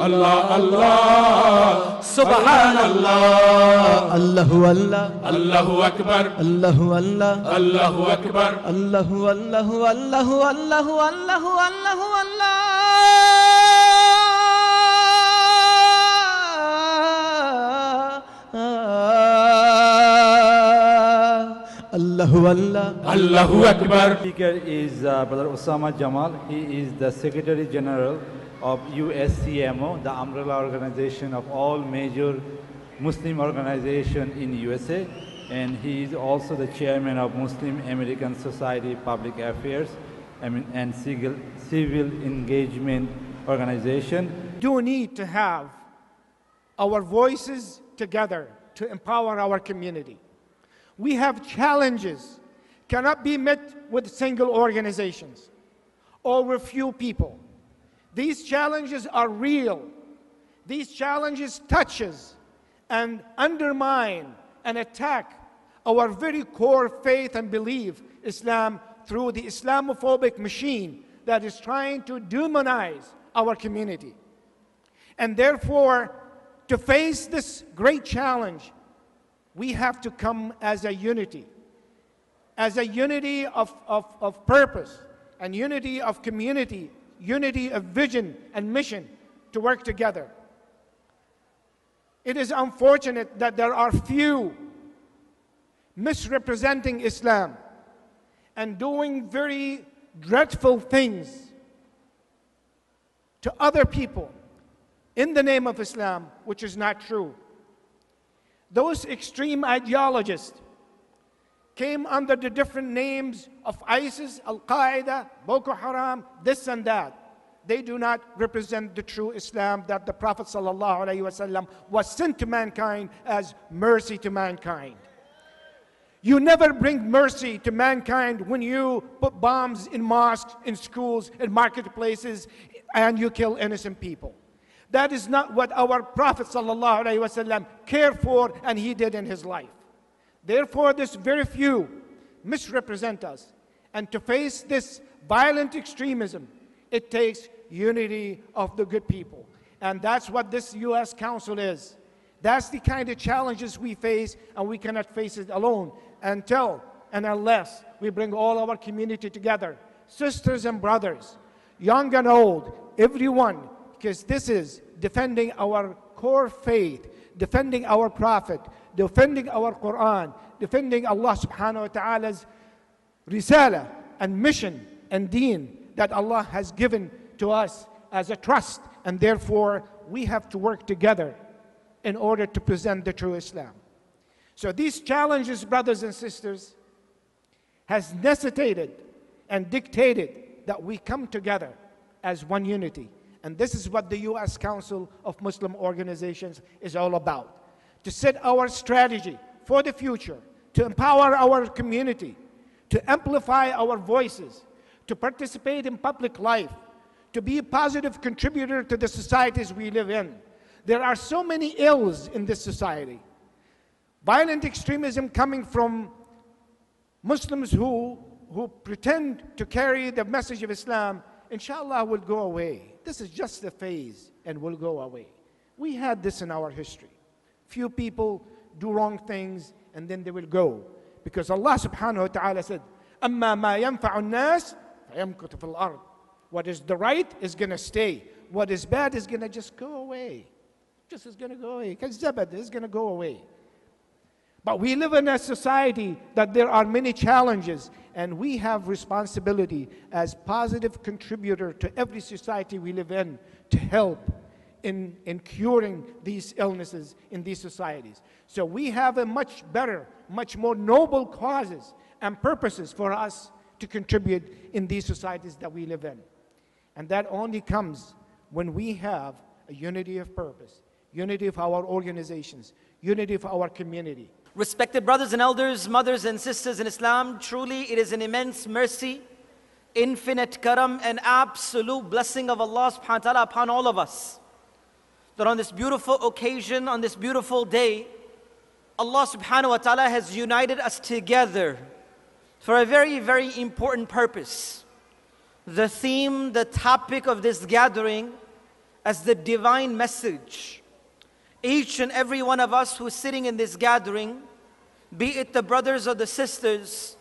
আল্লাহ আল্লাহ সুবহানাল্লাহ Allahu Allah. Allahu Akbar. Allahu Allah. Allahu Akbar. Allahu Allahu Allahu Allahu Allahu Allahu Allah. Allahu Allah. Allahu Akbar. Speaker is Brother Osama Jamal. He is the Secretary General of USCMO, the umbrella organization of all major Muslim organizations in USA, and he is also the chairman of Muslim American Society Public Affairs and Civil Engagement Organization. Do need to have our voices together to empower our community. We have challenges cannot be met with single organizations or with few people. These challenges are real. These challenges touches and undermine and attack our very core faith and belief, Islam, through the Islamophobic machine that is trying to demonize our community. And therefore, to face this great challenge, we have to come as a unity of purpose and unity of community, unity of vision and mission to work together. It is unfortunate that there are few misrepresenting Islam and doing very dreadful things to other people in the name of Islam, which is not true. Those extreme ideologists came under the different names of ISIS, Al-Qaeda, Boko Haram, this and that. They do not represent the true Islam that the Prophet ﷺ was sent to mankind as mercy to mankind. You never bring mercy to mankind when you put bombs in mosques, in schools, in marketplaces, and you kill innocent people. That is not what our Prophet ﷺ cared for and he did in his life. Therefore, this very few misrepresent us. And to face this violent extremism, it takes unity of the good people. And that's what this U.S. Council is. That's the kind of challenges we face, and we cannot face it alone until and unless we bring all our community together, sisters and brothers, young and old, everyone, because this is defending our core faith, defending our Prophet, defending our Quran, defending Allah subhanahu wa ta'ala's risala and mission and deen that Allah has given to us as a trust, and therefore we have to work together in order to present the true Islam. So these challenges, brothers and sisters, has necessitated and dictated that we come together as one unity. And this is what the U.S. Council of Muslim Organizations is all about. To set our strategy for the future, to empower our community, to amplify our voices, to participate in public life, to be a positive contributor to the societies we live in. There are so many ills in this society. Violent extremism coming from Muslims who pretend to carry the message of Islam, inshallah, will go away. This is just a phase and will go away. We had this in our history. Few people do wrong things and then they will go. Because Allah subhanahu wa ta'ala said, أَمَّا مَا يَنْفَعُ النَّاسِ فَيَمْكُتُ فِي الْأَرْضِ. What is the right is going to stay. What is bad is going to just go away. Just is going to go away. Kazzabat is going to go away. But we live in a society that there are many challenges, and we have responsibility as positive contributor to every society we live in to help in curing these illnesses in these societies. So we have a much better, much more noble causes and purposes for us to contribute in these societies that we live in. And that only comes when we have a unity of purpose, unity of our organizations, unity of our community. Respected brothers and elders, mothers and sisters in Islam, truly it is an immense mercy, infinite karam, and absolute blessing of Allah subhanahu wa ta'ala upon all of us, that on this beautiful occasion, on this beautiful day, Allah subhanahu wa ta'ala has united us together for a very, very important purpose. The theme, the topic of this gathering as the divine message. Each and every one of us who's sitting in this gathering, be it the brothers or the sisters,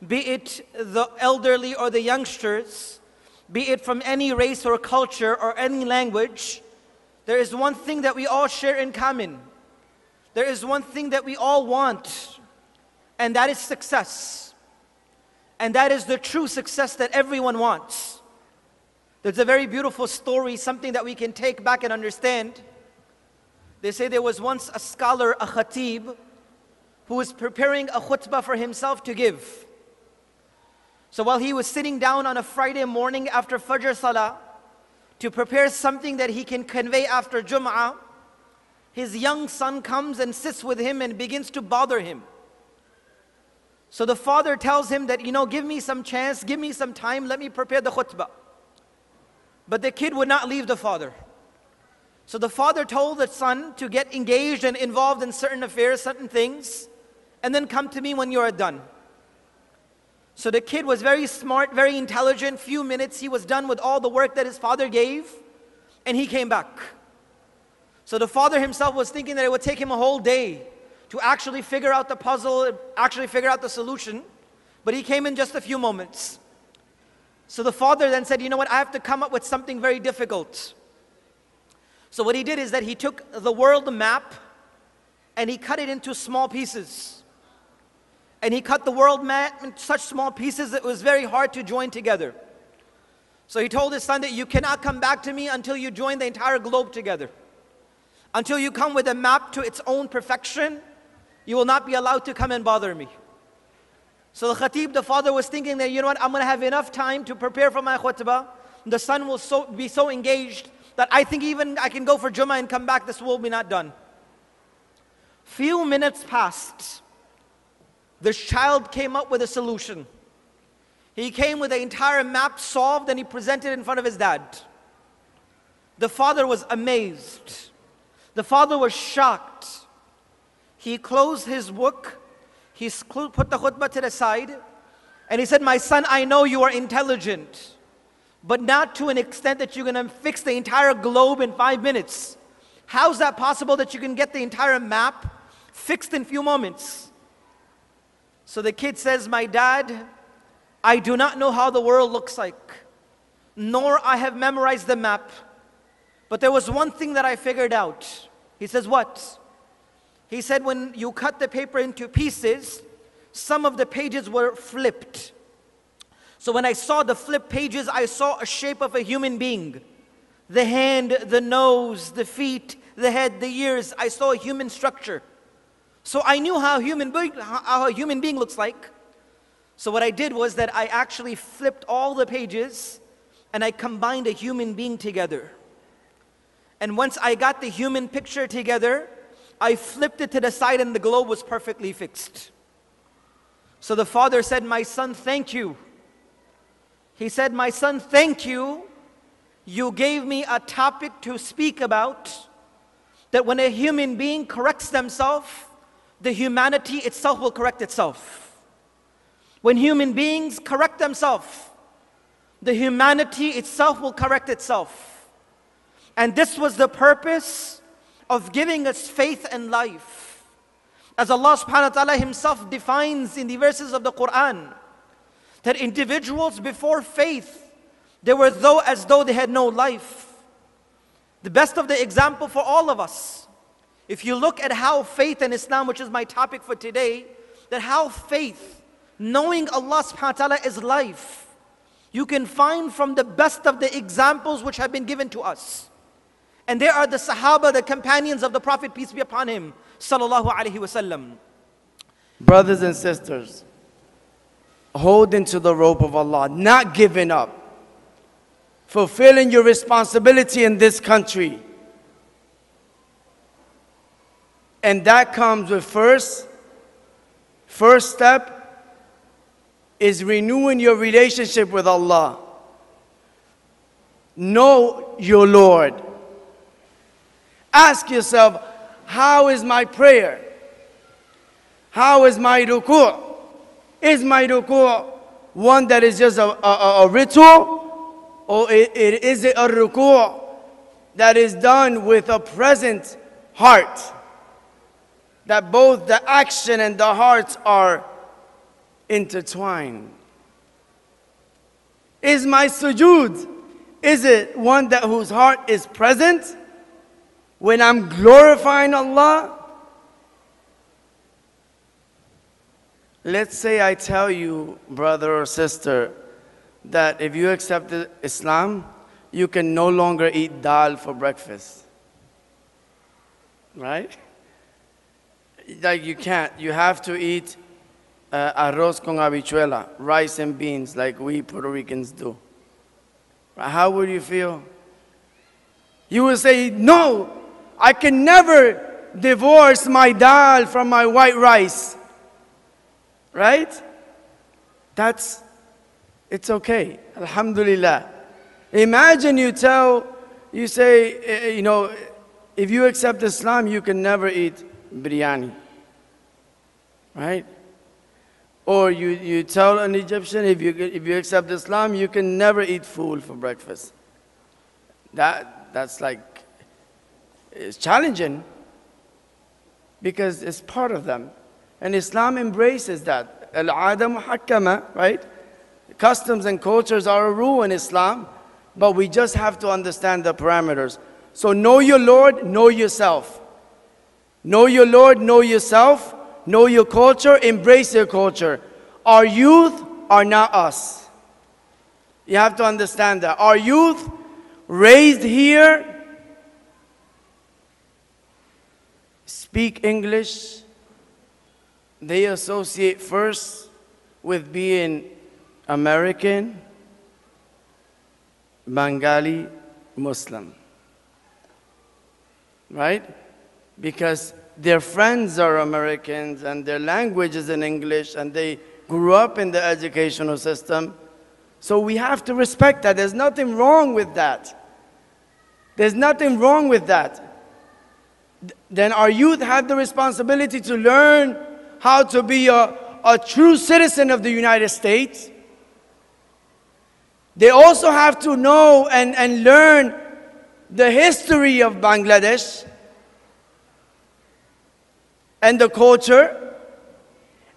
be it the elderly or the youngsters, be it from any race or culture or any language, there is one thing that we all share in common. There is one thing that we all want, and that is success. And that is the true success that everyone wants. There's a very beautiful story, something that we can take back and understand. They say there was once a scholar, a khatib, who was preparing a khutbah for himself to give. So while he was sitting down on a Friday morning after Fajr Salah to prepare something that he can convey after Jum'ah, his young son comes and sits with him and begins to bother him. So the father tells him that, give me some chance, give me some time, let me prepare the khutbah. But the kid would not leave the father. So the father told the son to get engaged and involved in certain affairs, certain things, and then come to me when you are done. So the kid was very smart, very intelligent. Few minutes, he was done with all the work that his father gave, and he came back. So the father himself was thinking that it would take him a whole day to actually figure out the puzzle, actually figure out the solution, but he came in just a few moments. So the father then said, you know what, I have to come up with something very difficult. So what he did is that he took the world map and he cut it into small pieces. And he cut the world map into such small pieces that it was very hard to join together. So he told his son that you cannot come back to me until you join the entire globe together. Until you come with a map to its own perfection, you will not be allowed to come and bother me. So the khatib, the father, was thinking that, you know what, I'm going to have enough time to prepare for my khutbah. The son will be so engaged that I think even I can go for Jummah and come back, this will be not done. Few minutes passed. This child came up with a solution. He came with the entire map solved and he presented it in front of his dad. The father was amazed. The father was shocked. He closed his book, he put the khutbah to the side, and he said, my son, I know you are intelligent, but not to an extent that you're going to fix the entire globe in 5 minutes. How's that possible that you can get the entire map fixed in few moments? So the kid says, my dad, I do not know how the world looks like, nor I have memorized the map, but there was one thing that I figured out. He says, what? He said, when you cut the paper into pieces, some of the pages were flipped. So when I saw the flipped pages, I saw a shape of a human being. The hand, the nose, the feet, the head, the ears. I saw a human structure. So I knew how a human being looks like. So what I did was that I actually flipped all the pages and I combined a human being together. And once I got the human picture together, I flipped it to the side and the globe was perfectly fixed. So the father said, "My son, thank you." He said, "My son, thank you. You gave me a topic to speak about, that when a human being corrects themselves, the humanity itself will correct itself. When human beings correct themselves, the humanity itself will correct itself." And this was the purpose of giving us faith and life. As Allah subhanahu wa ta'ala himself defines in the verses of the Quran, that individuals before faith, they were as though they had no life. The best of the example for all of us, if you look at how faith and Islam, which is my topic for today, that how faith, knowing Allah subhanahu wa ta'ala is life, you can find from the best of the examples which have been given to us. And there are the Sahaba, the companions of the Prophet, peace be upon him, sallallahu alaihi wasallam. Brothers and sisters, holding to the rope of Allah, not giving up, fulfilling your responsibility in this country. And that comes with first step is renewing your relationship with Allah. Know your Lord. Ask yourself, how is my prayer? How is my ruku'? Is my ruku' one that is just a ritual? Or is it a ruku' that is done with a present heart? That both the action and the hearts are intertwined. Is my sujood, is it one that whose heart is present when I'm glorifying Allah? Let's say I tell you, brother or sister, that if you accept Islam, you can no longer eat dal for breakfast. Right? Like you can't. You have to eat arroz con habichuela, rice and beans, like we Puerto Ricans do. How would you feel? You would say, no, I can never divorce my dal from my white rice. Right? It's okay. Alhamdulillah. Imagine you say, if you accept Islam, you can never eat biryani. Right? Or you tell an Egyptian, if you accept Islam, you can never eat food for breakfast. That's like, it's challenging because it's part of them. And Islam embraces that. Al-'ada muhakkama, right? Customs and cultures are a rule in Islam, but we just have to understand the parameters. So know your Lord, know yourself. Know your Lord, know yourself, know your culture, embrace your culture. Our youth are not us. You have to understand that. Our youth raised here speak English. They associate first with being American, Bengali, Muslim. Right? Because their friends are Americans and their language is in English and they grew up in the educational system. So we have to respect that. There's nothing wrong with that. There's nothing wrong with that. Then our youth have the responsibility to learn how to be a true citizen of the United States. They also have to know and learn the history of Bangladesh and the culture.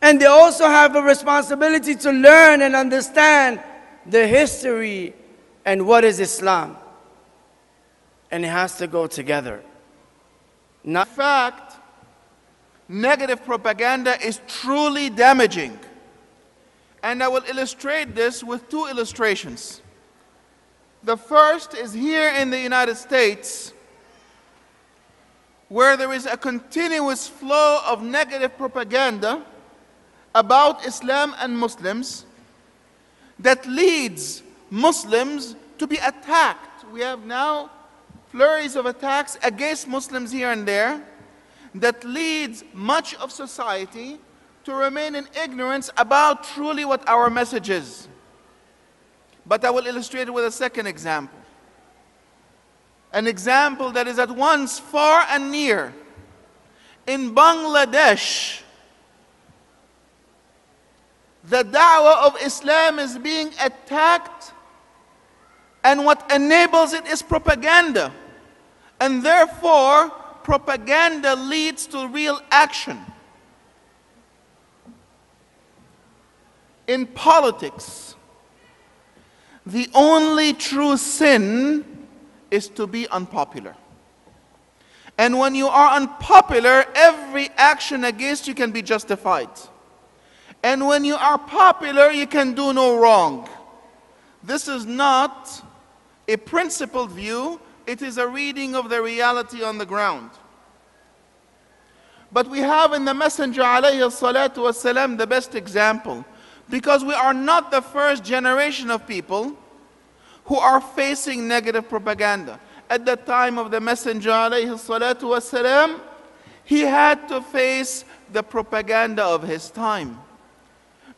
And they also have a responsibility to learn and understand the history and what is Islam. And it has to go together. In fact, negative propaganda is truly damaging. And I will illustrate this with two illustrations. The first is here in the United States, where there is a continuous flow of negative propaganda about Islam and Muslims that leads Muslims to be attacked. We have now flurries of attacks against Muslims here and there that leads much of society to remain in ignorance about truly what our message is. But I will illustrate it with a second example. An example that is at once far and near. In Bangladesh, the da'wah of Islam is being attacked, and what enables it is propaganda. And therefore, propaganda leads to real action. In politics, the only true sin is to be unpopular. And when you are unpopular, every action against you can be justified. And when you are popular, you can do no wrong. This is not a principled view, it is a reading of the reality on the ground. But we have in the Messenger alayhi salatu wasalam the best example, because we are not the first generation of people who are facing negative propaganda. At the time of the Messenger alayhi salatu wasalam, he had to face the propaganda of his time.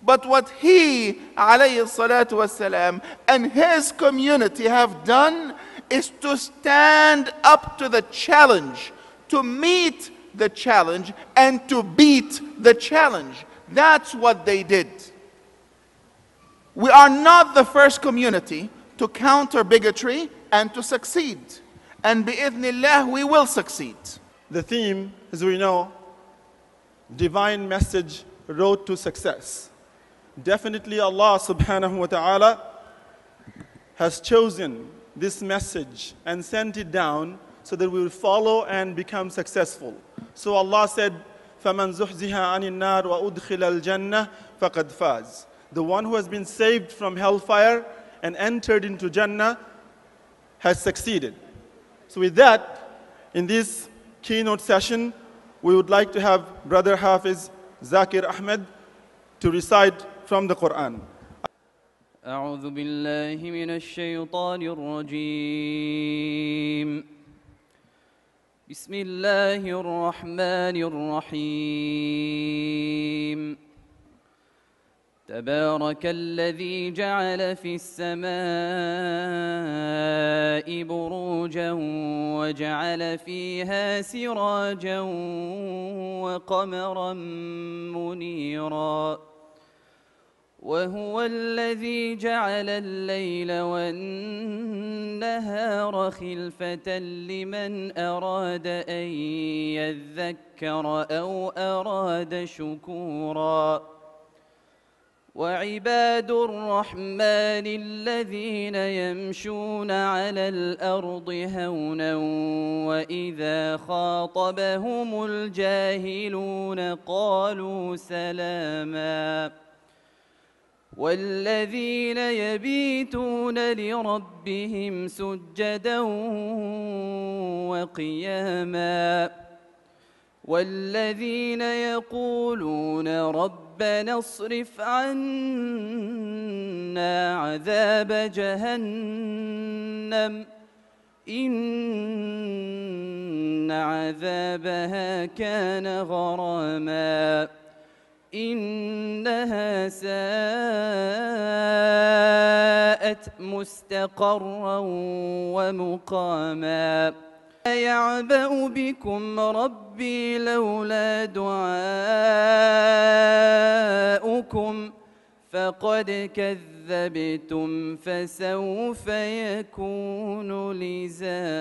But what he, alayhi salatu wasalam, and his community have done is to stand up to the challenge, to meet the challenge, and to beat the challenge. That's what they did. We are not the first community to counter bigotry and to succeed. And bi'idhnillah, we will succeed. The theme, as we know, divine message, road to success. Definitely Allah subhanahu wa ta'ala has chosen this message and sent it down so that we will follow and become successful. So Allah said, فَمَنْ زُحْزِهَا عَنِ النَّارِ وَأُدْخِلَ الْجَنَّةِ فَقَدْ فَازَ. The one who has been saved from hellfire and entered into Jannah has succeeded. So with that, in this keynote session, we would like to have Brother Hafiz Zakir Ahmed to recite from the Quran. أعوذ بالله من الشيطان الرجيم بسم الله الرحمن الرحيم تبارك الذي جعل في السماء بروجا وجعل فيها سراجا وقمرا منيرا وهو الذي جعل الليل والنهار خلفة لمن أراد أن يذكر أو أراد شكورا وعباد الرحمن الذين يمشون على الأرض هونا وإذا خاطبهم الجاهلون قالوا سلاما والذين يبيتون لربهم سجدا وقياما والذين يقولون ربنا اصرف عنا عذاب جهنم إن عذابها كان غراما إنها ساءت مستقرا ومقاما يعبأ بكم ربي لولا دعاؤكم فقد كذبتم فسوف يكون لزاما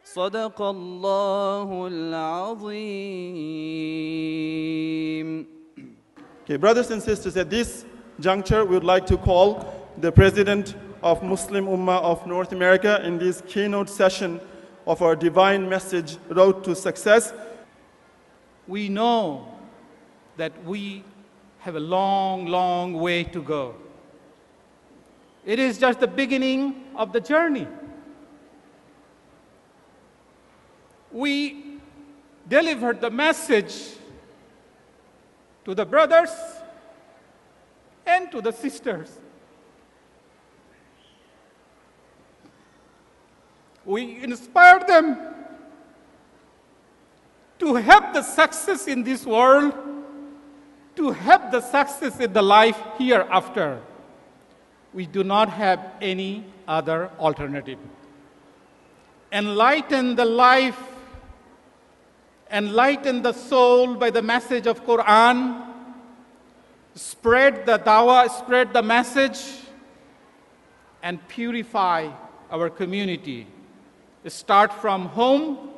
صدق الله العظيم. Okay, brothers and sisters, at this juncture, we would like to call the President of Muslim Ummah of North America in this keynote session of our Divine Message, Road to Success. We know that we have a long, long way to go. It is just the beginning of the journey. We deliver the message to the brothers and to the sisters. We inspire them to have the success in this world, to have the success in the life hereafter. We do not have any other alternative. Enlighten the life, enlighten the soul by the message of Quran, spread the dawah, spread the message, and purify our community. Start from home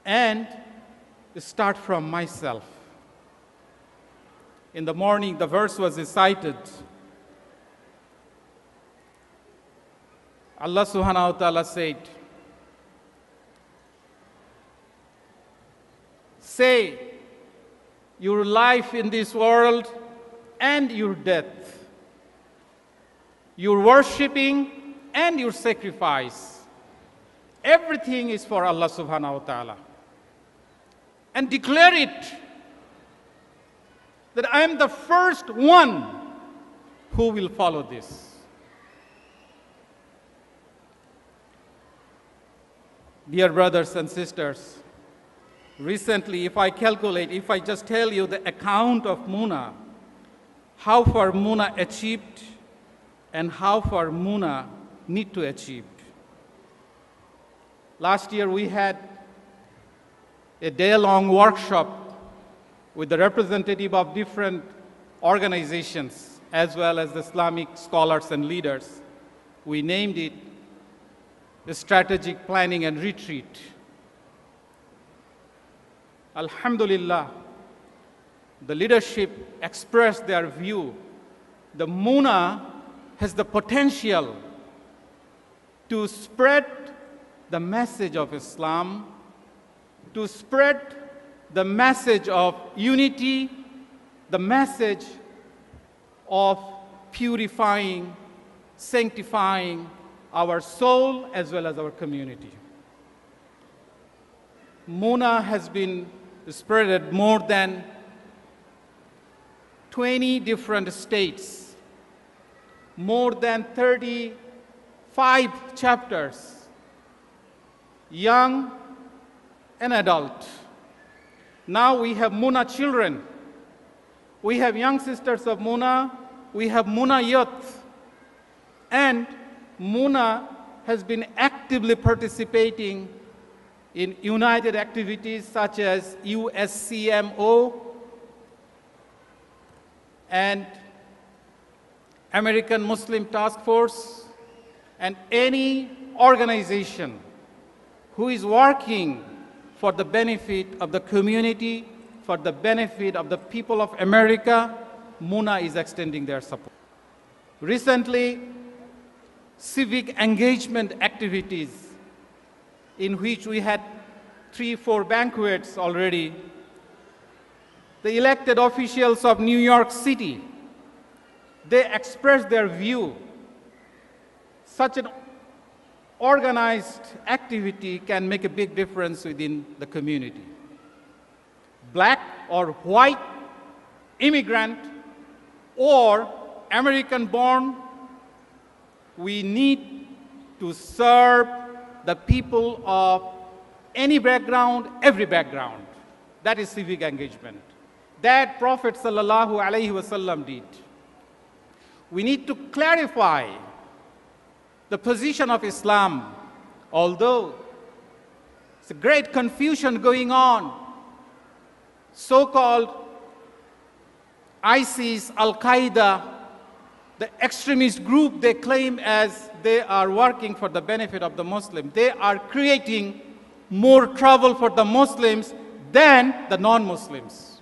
and start from myself. In the morning, the verse was recited. Allah subhanahu wa ta'ala said, say your life in this world and your death, your worshiping and your sacrifice. Everything is for Allah subhanahu wa ta'ala. And declare it that I am the first one who will follow this. Dear brothers and sisters, recently, if I just tell you the account of Muna, how far Muna achieved and how far Muna need to achieve. Last year we had a day-long workshop with the representative of different organizations as well as the Islamic scholars and leaders. We named it the Strategic Planning and Retreat. Alhamdulillah, the leadership expressed their view. The Muna has the potential to spread the message of Islam, to spread the message of unity, the message of purifying, sanctifying our soul as well as our community. Muna has been spread more than 20 different states, more than 35 chapters, young and adult. Now we have Muna children. We have young sisters of Muna. We have Muna youth. And Muna has been actively participating in united activities such as USCMO and American Muslim Task Force, and any organization who is working for the benefit of the community, for the benefit of the people of America, Muna is extending their support. Recently, civic engagement activities in which we had 3-4 banquets already. The elected officials of New York City, they expressed their view. Such an organized activity can make a big difference within the community. Black or white, immigrant or American-born, we need to serve the people of any background, every background. That is civic engagement. That Prophet sallallahu alaihi wasallam did. We need to clarify the position of Islam, although it's a great confusion going on. So-called ISIS, Al-Qaeda, the extremist group they claim as they are working for the benefit of the Muslims. They are creating more trouble for the Muslims than the non-Muslims.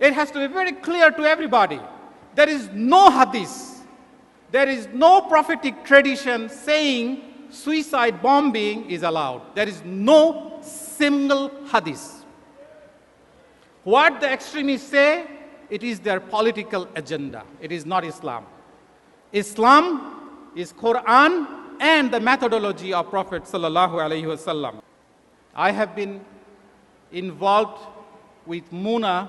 It has to be very clear to everybody. There is no hadith, there is no prophetic tradition saying suicide bombing is allowed. There is no single hadith. What the extremists say, it is their political agenda. It is not Islam. Islam is Quran and the methodology of Prophet sallallahu alaihi wasallam. I have been involved with Muna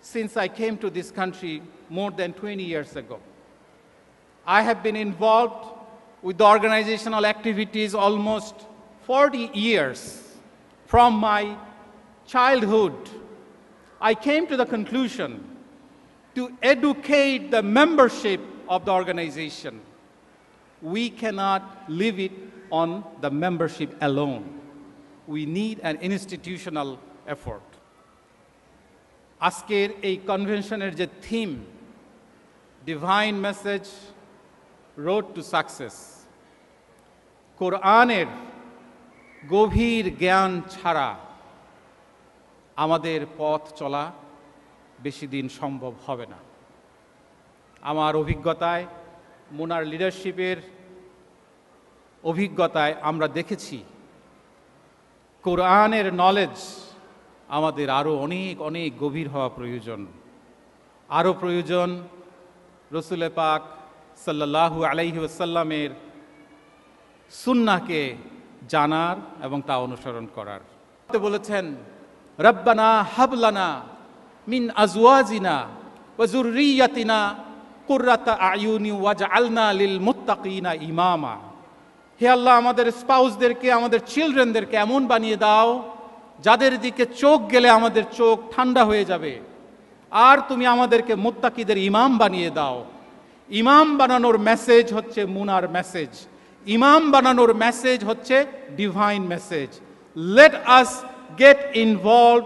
since I came to this country more than 20 years ago. I have been involved with the organizational activities almost 40 years. From my childhood, I came to the conclusion to educate the membership of the organization. We cannot leave it on the membership alone. We need an institutional effort. আজকের এই কনভেনশনের যে theme, divine message, road to success, কোরআনের গভীর জ্ঞান ছাড়া আমাদের পথ চলা বেশি দিন সম্ভব হবে না। আমার অভিজ্ঞতায়, মুনার লিডারশিপের অভিজ্ঞতায় আমরা দেখেছি কোরআনের নলেজ আমাদের আরও অনেক অনেক গভীর হওয়া প্রয়োজন। আরও প্রয়োজন রসুল পাক সাল্লাল্লাহু আলাইহি ওয়াসাল্লামের সুন্নাহকে জানার এবং তা অনুসরণ করার। বলেছেন, রব্বানা হাবলানা মিন আজওয়াজিনা ওয়া যুররিয়াতিনা কুররাতা আয়ুনি ওয়াজআলনা লিল মুত্তাকিনা ইমামা। হে আল্লাহ, আমাদের স্পাউসদেরকে, আমাদের চিলড্রেনদেরকে এমন বানিয়ে দাও যাদের দিকে চোখ গেলে আমাদের চোখ ঠান্ডা হয়ে যাবে, আর তুমি আমাদেরকে মুত্তাকিদের ইমাম বানিয়ে দাও। ইমাম বানানোর মেসেজ হচ্ছে মুনার মেসেজ। ইমাম বানানোর মেসেজ হচ্ছে divine message. Let us get involve,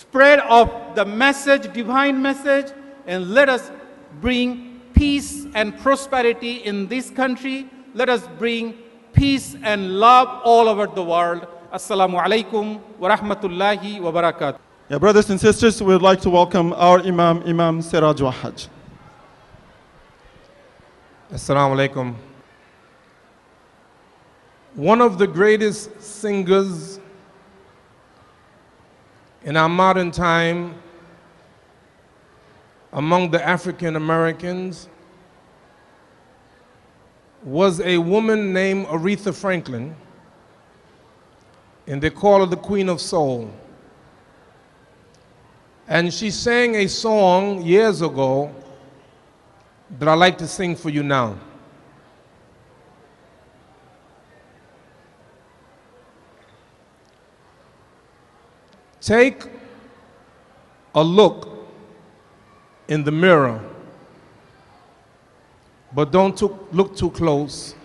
spread of the message, divine message, and let us bring peace and prosperity in this country. Let us bring peace and love all over the world. Assalamu alaikum wa rahmatullahi wa barakatuh. Yeah, brothers and sisters, we would like to welcome our Imam, Imam Siraj Wahaj. Assalamu alaikum. One of the greatest singers in our modern time among the African Americans was a woman named Aretha Franklin, and they call her the Queen of Soul. And she sang a song years ago that I like to sing for you now. Take a look in the mirror, but don't look too close.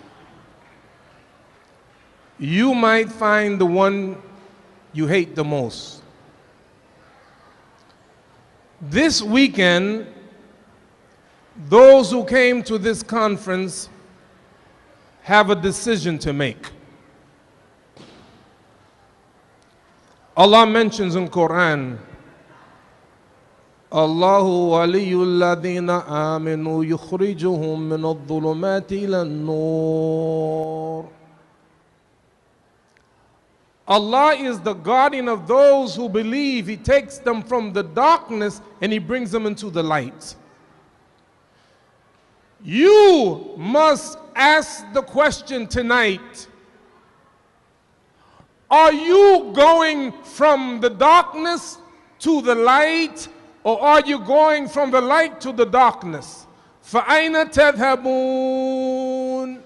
You might find the one you hate the most. This weekend, those who came to this conference have a decision to make. Allah mentions in Quran, Allahu waliyul ladhina aminu yukhrijuhum min adh-dhulumati ila an-nur. Allah is the guardian of those who believe. He takes them from the darkness and He brings them into the light. You must ask the question tonight, are you going from the darkness to the light, or are you going from the light to the darkness? فَأَيْنَ تَذْهَبُونَ?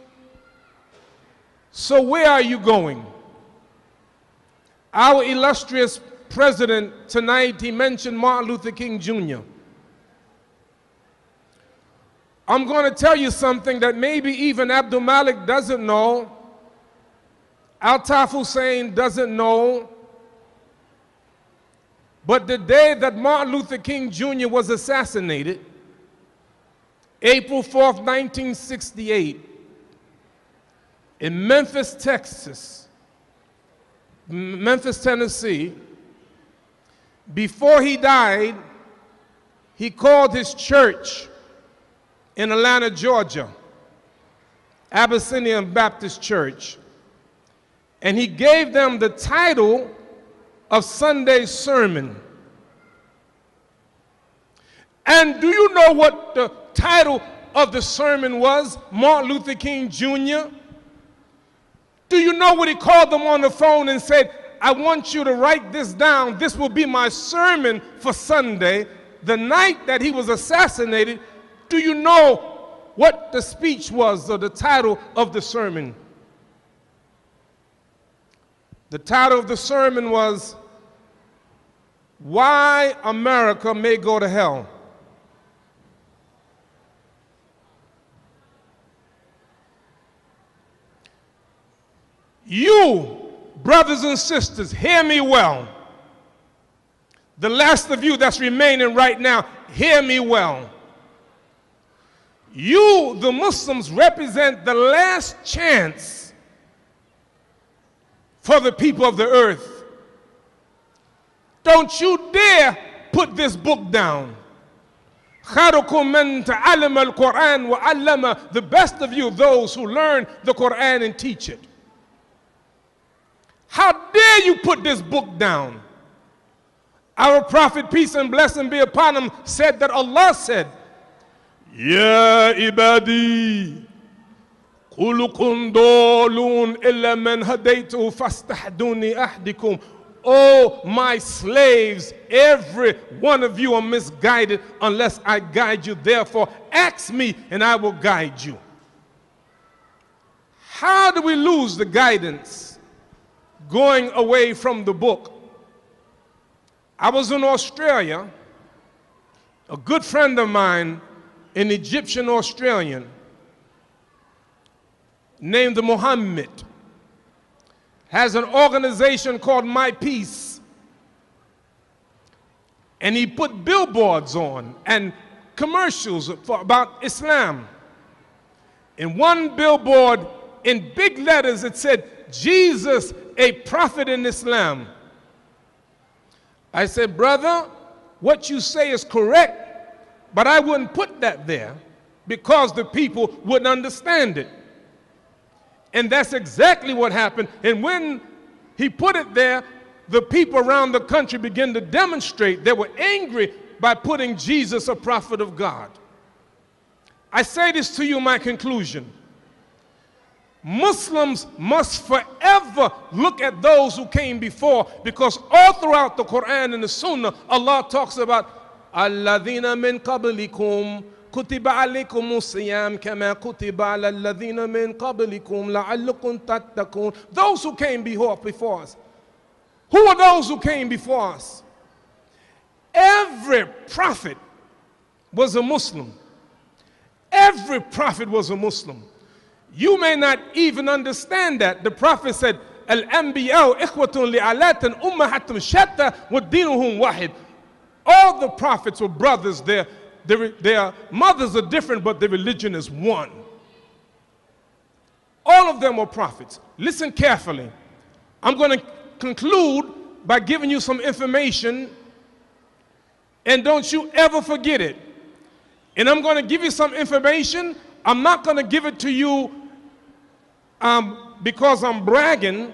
So where are you going? Our illustrious president tonight, he mentioned Martin Luther King Jr. I'm going to tell you something that maybe even Abdul Malik doesn't know, Altaf Hussein doesn't know, but the day that Martin Luther King Jr. was assassinated, April 4th, 1968, in Memphis, Tennessee, before he died, he called his church in Atlanta, Georgia, Abyssinian Baptist Church, and he gave them the title of Sunday's sermon. And do you know what the title of the sermon was, Martin Luther King Jr.? Do you know what he called them on the phone and said, I want you to write this down. This will be my sermon for Sunday. The night that he was assassinated, do you know what the speech was, or the title of the sermon? The title of the sermon was, Why America May Go to Hell. You, brothers and sisters, hear me well. The last of you that's remaining right now, hear me well. You, the Muslims, represent the last chance for the people of the earth. Don't you dare put this book down. The best of you, those who learn the Quran and teach it. How dare you put this book down? Our Prophet, peace and blessing be upon him, said that Allah said, Ya ibadi, kulukun dolun illa man hadaytu fastahduni ahdikum. Oh, my slaves, every one of you are misguided unless I guide you. Therefore, ask me and I will guide you. How do we lose the guidance? Going away from the book. I was in Australia. A good friend of mine, an Egyptian Australian, named Muhammad, has an organization called My Peace. And he put billboards on and commercials about Islam. In one billboard, in big letters, it said, Jesus, a prophet in Islam. I said, brother, what you say is correct, but I wouldn't put that there because the people wouldn't understand it. And that's exactly what happened. And when he put it there, the people around the country began to demonstrate. They were angry by putting Jesus, a prophet of God. I say this to you, my conclusion. Muslims must forever look at those who came before, because all throughout the Quran and the Sunnah, Allah talks about Alladhina min qablikum kutiba alaykum siyam kama kutiba ala alladhina min qablikum la'allakum tattaqun. Those who came before us. Who are those who came before us? Every prophet was a Muslim. Every prophet was a Muslim. You may not even understand that. The Prophet said, Al-Anbiya'u ikhwatun li'alatin ummahatum shatta wa dinuhum wahid. All the prophets were brothers. Their mothers are different, but their religion is one. All of them were prophets. Listen carefully. I'm going to conclude by giving you some information, and don't you ever forget it. And I'm going to give you some information. I'm not going to give it to you because I'm bragging.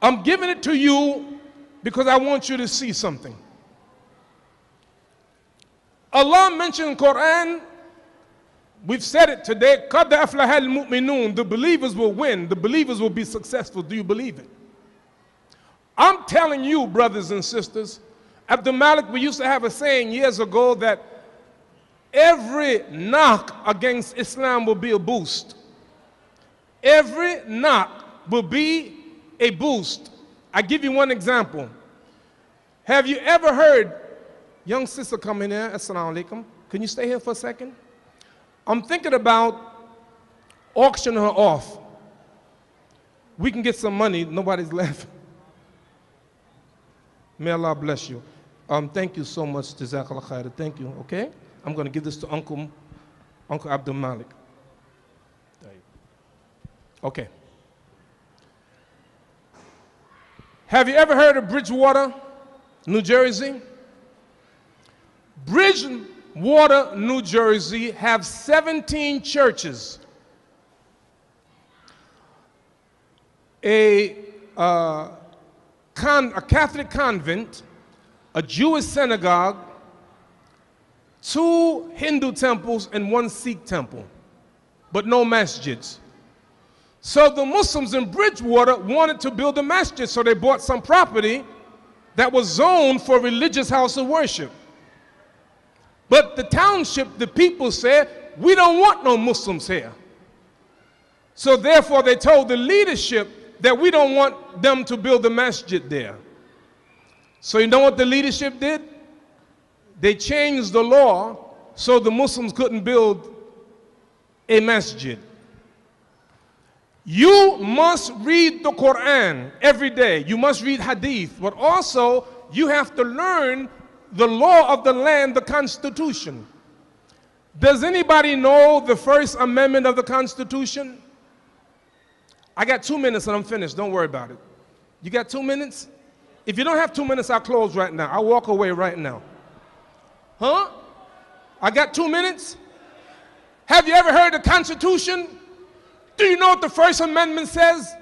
I'm giving it to you because I want you to see something. Allah mentioned in the Quran, we've said it today, قَدْ أَفْلَحَ الْمُؤْمِنُونَ. The believers will win. The believers will be successful. Do you believe it? I'm telling you, brothers and sisters, Abdul Malik, we used to have a saying years ago that every knock against Islam will be a boost. Every knock will be a boost. I give you one example. Have you ever heard, young sister coming here, assalamu alaikum, can you stay here for a second? I'm thinking about auctioning her off. We can get some money, nobody's laughing. May Allah bless you. Thank you so much, Jazakallah khair. Thank you, okay? I'm going to give this to Uncle Abdul Malik. Okay. Have you ever heard of Bridgewater, New Jersey? Bridgewater, New Jersey have 17 churches. A Catholic convent, a Jewish synagogue, 2 Hindu temples, and 1 Sikh temple, but no masjids. So the Muslims in Bridgewater wanted to build a masjid, so they bought some property that was zoned for a religious house of worship. But the township, the people said, we don't want no Muslims here. So therefore they told the leadership that we don't want them to build a masjid there. So you know what the leadership did? They changed the law so the Muslims couldn't build a masjid. You must read the Quran every day. You must read hadith, but also you have to learn the law of the land, the Constitution. Does anybody know the First Amendment of the Constitution? I got 2 minutes and I'm finished. Don't worry about it. You got 2 minutes? If you don't have 2 minutes, I'll close right now. I'll walk away right now. Huh? I got 2 minutes? Have you ever heard the Constitution? Do you know what the First Amendment says?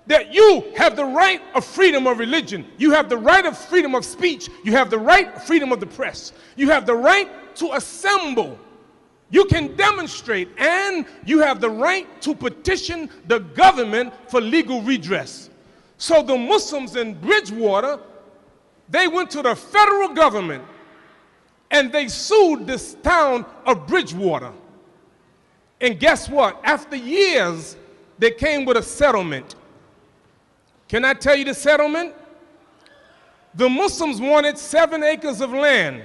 That you have the right of freedom of religion. You have the right of freedom of speech. You have the right of freedom of the press. You have the right to assemble. You can demonstrate, and you have the right to petition the government for legal redress. So the Muslims in Bridgewater, they went to the federal government and they sued this town of Bridgewater. And guess what? After years, they came with a settlement. Can I tell you the settlement? The Muslims wanted 7 acres of land.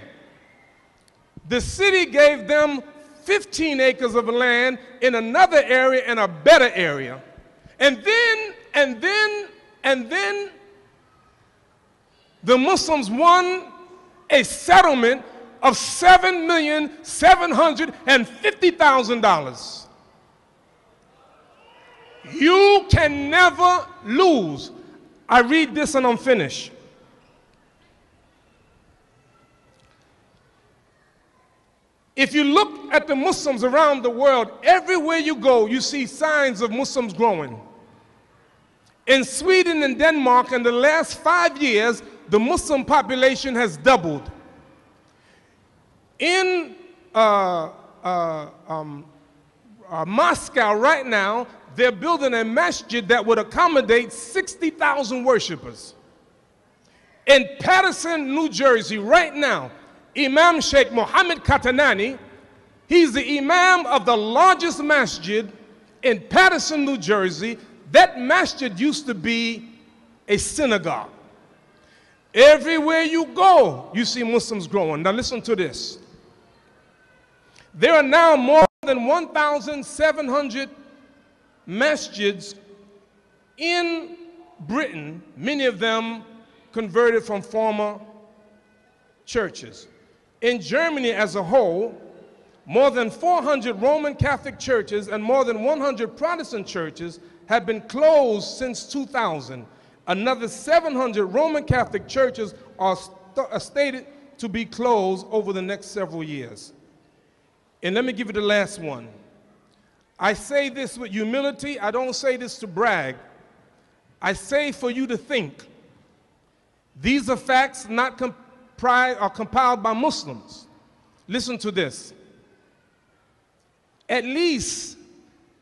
The city gave them 15 acres of land in another area and a better area. And then the Muslims won a settlement of $7,750,000. You can never lose. I read this and I'm finished. If you look at the Muslims around the world, everywhere you go, you see signs of Muslims growing. In Sweden and Denmark, in the last 5 years, the Muslim population has doubled. In Moscow right now, they're building a masjid that would accommodate 60,000 worshipers. In Patterson, New Jersey, right now, Imam Sheikh Mohammed Katanani, he's the imam of the largest masjid in Patterson, New Jersey. That masjid used to be a synagogue. Everywhere you go, you see Muslims growing. Now listen to this. There are now more than 1,700 masjids in Britain, many of them converted from former churches. In Germany as a whole, more than 400 Roman Catholic churches and more than 100 Protestant churches have been closed since 2000. Another 700 Roman Catholic churches are stated to be closed over the next several years. And let me give you the last one. I say this with humility. I don't say this to brag. I say for you to think. These are facts not compiled by Muslims. Listen to this. At least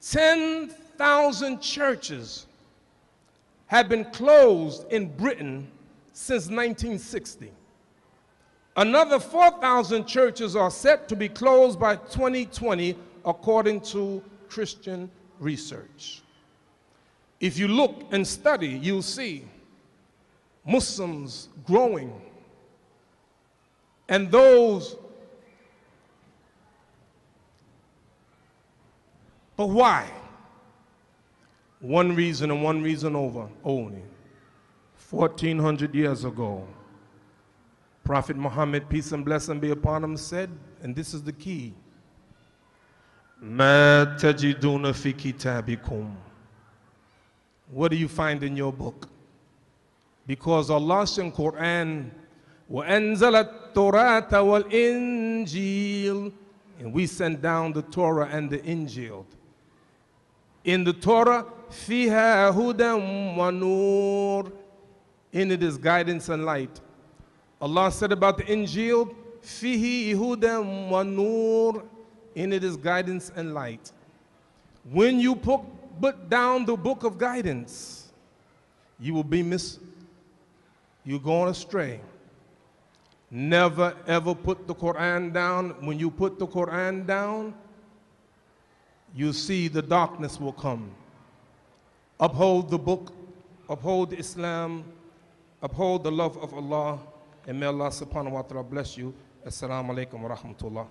10,000 churches have been closed in Britain since 1960. Another 4,000 churches are set to be closed by 2020, according to Christian research. If you look and study, you'll see Muslims growing. And those, but why? One reason and one reason only. 1,400 years ago, Prophet Muhammad, peace and blessing be upon him, said, and this is the key, مَا تَجِدُونَ فِي كِتَابِكُمْ. What do you find in your book? Because Allah said in Quran, وَأَنزَلَ التَّوْرَاةَ وَالْإِنْجِيلَ, and we sent down the Torah and the Injil. In the Torah, فِيهَا هُدًى وَنُورٌ, in it is guidance and light. Allah said about the Injil, فِيهِ هُدًى وَنُورٌ, in it is guidance and light. When you put put down the book of guidance, you will be you're going astray. Never ever put the Quran down. When you put the Quran down, you see the darkness will come. Uphold the book, uphold Islam, uphold the love of Allah, and may Allah subhanahu wa ta'ala bless you. Assalamu alaikum wa rahmatullah.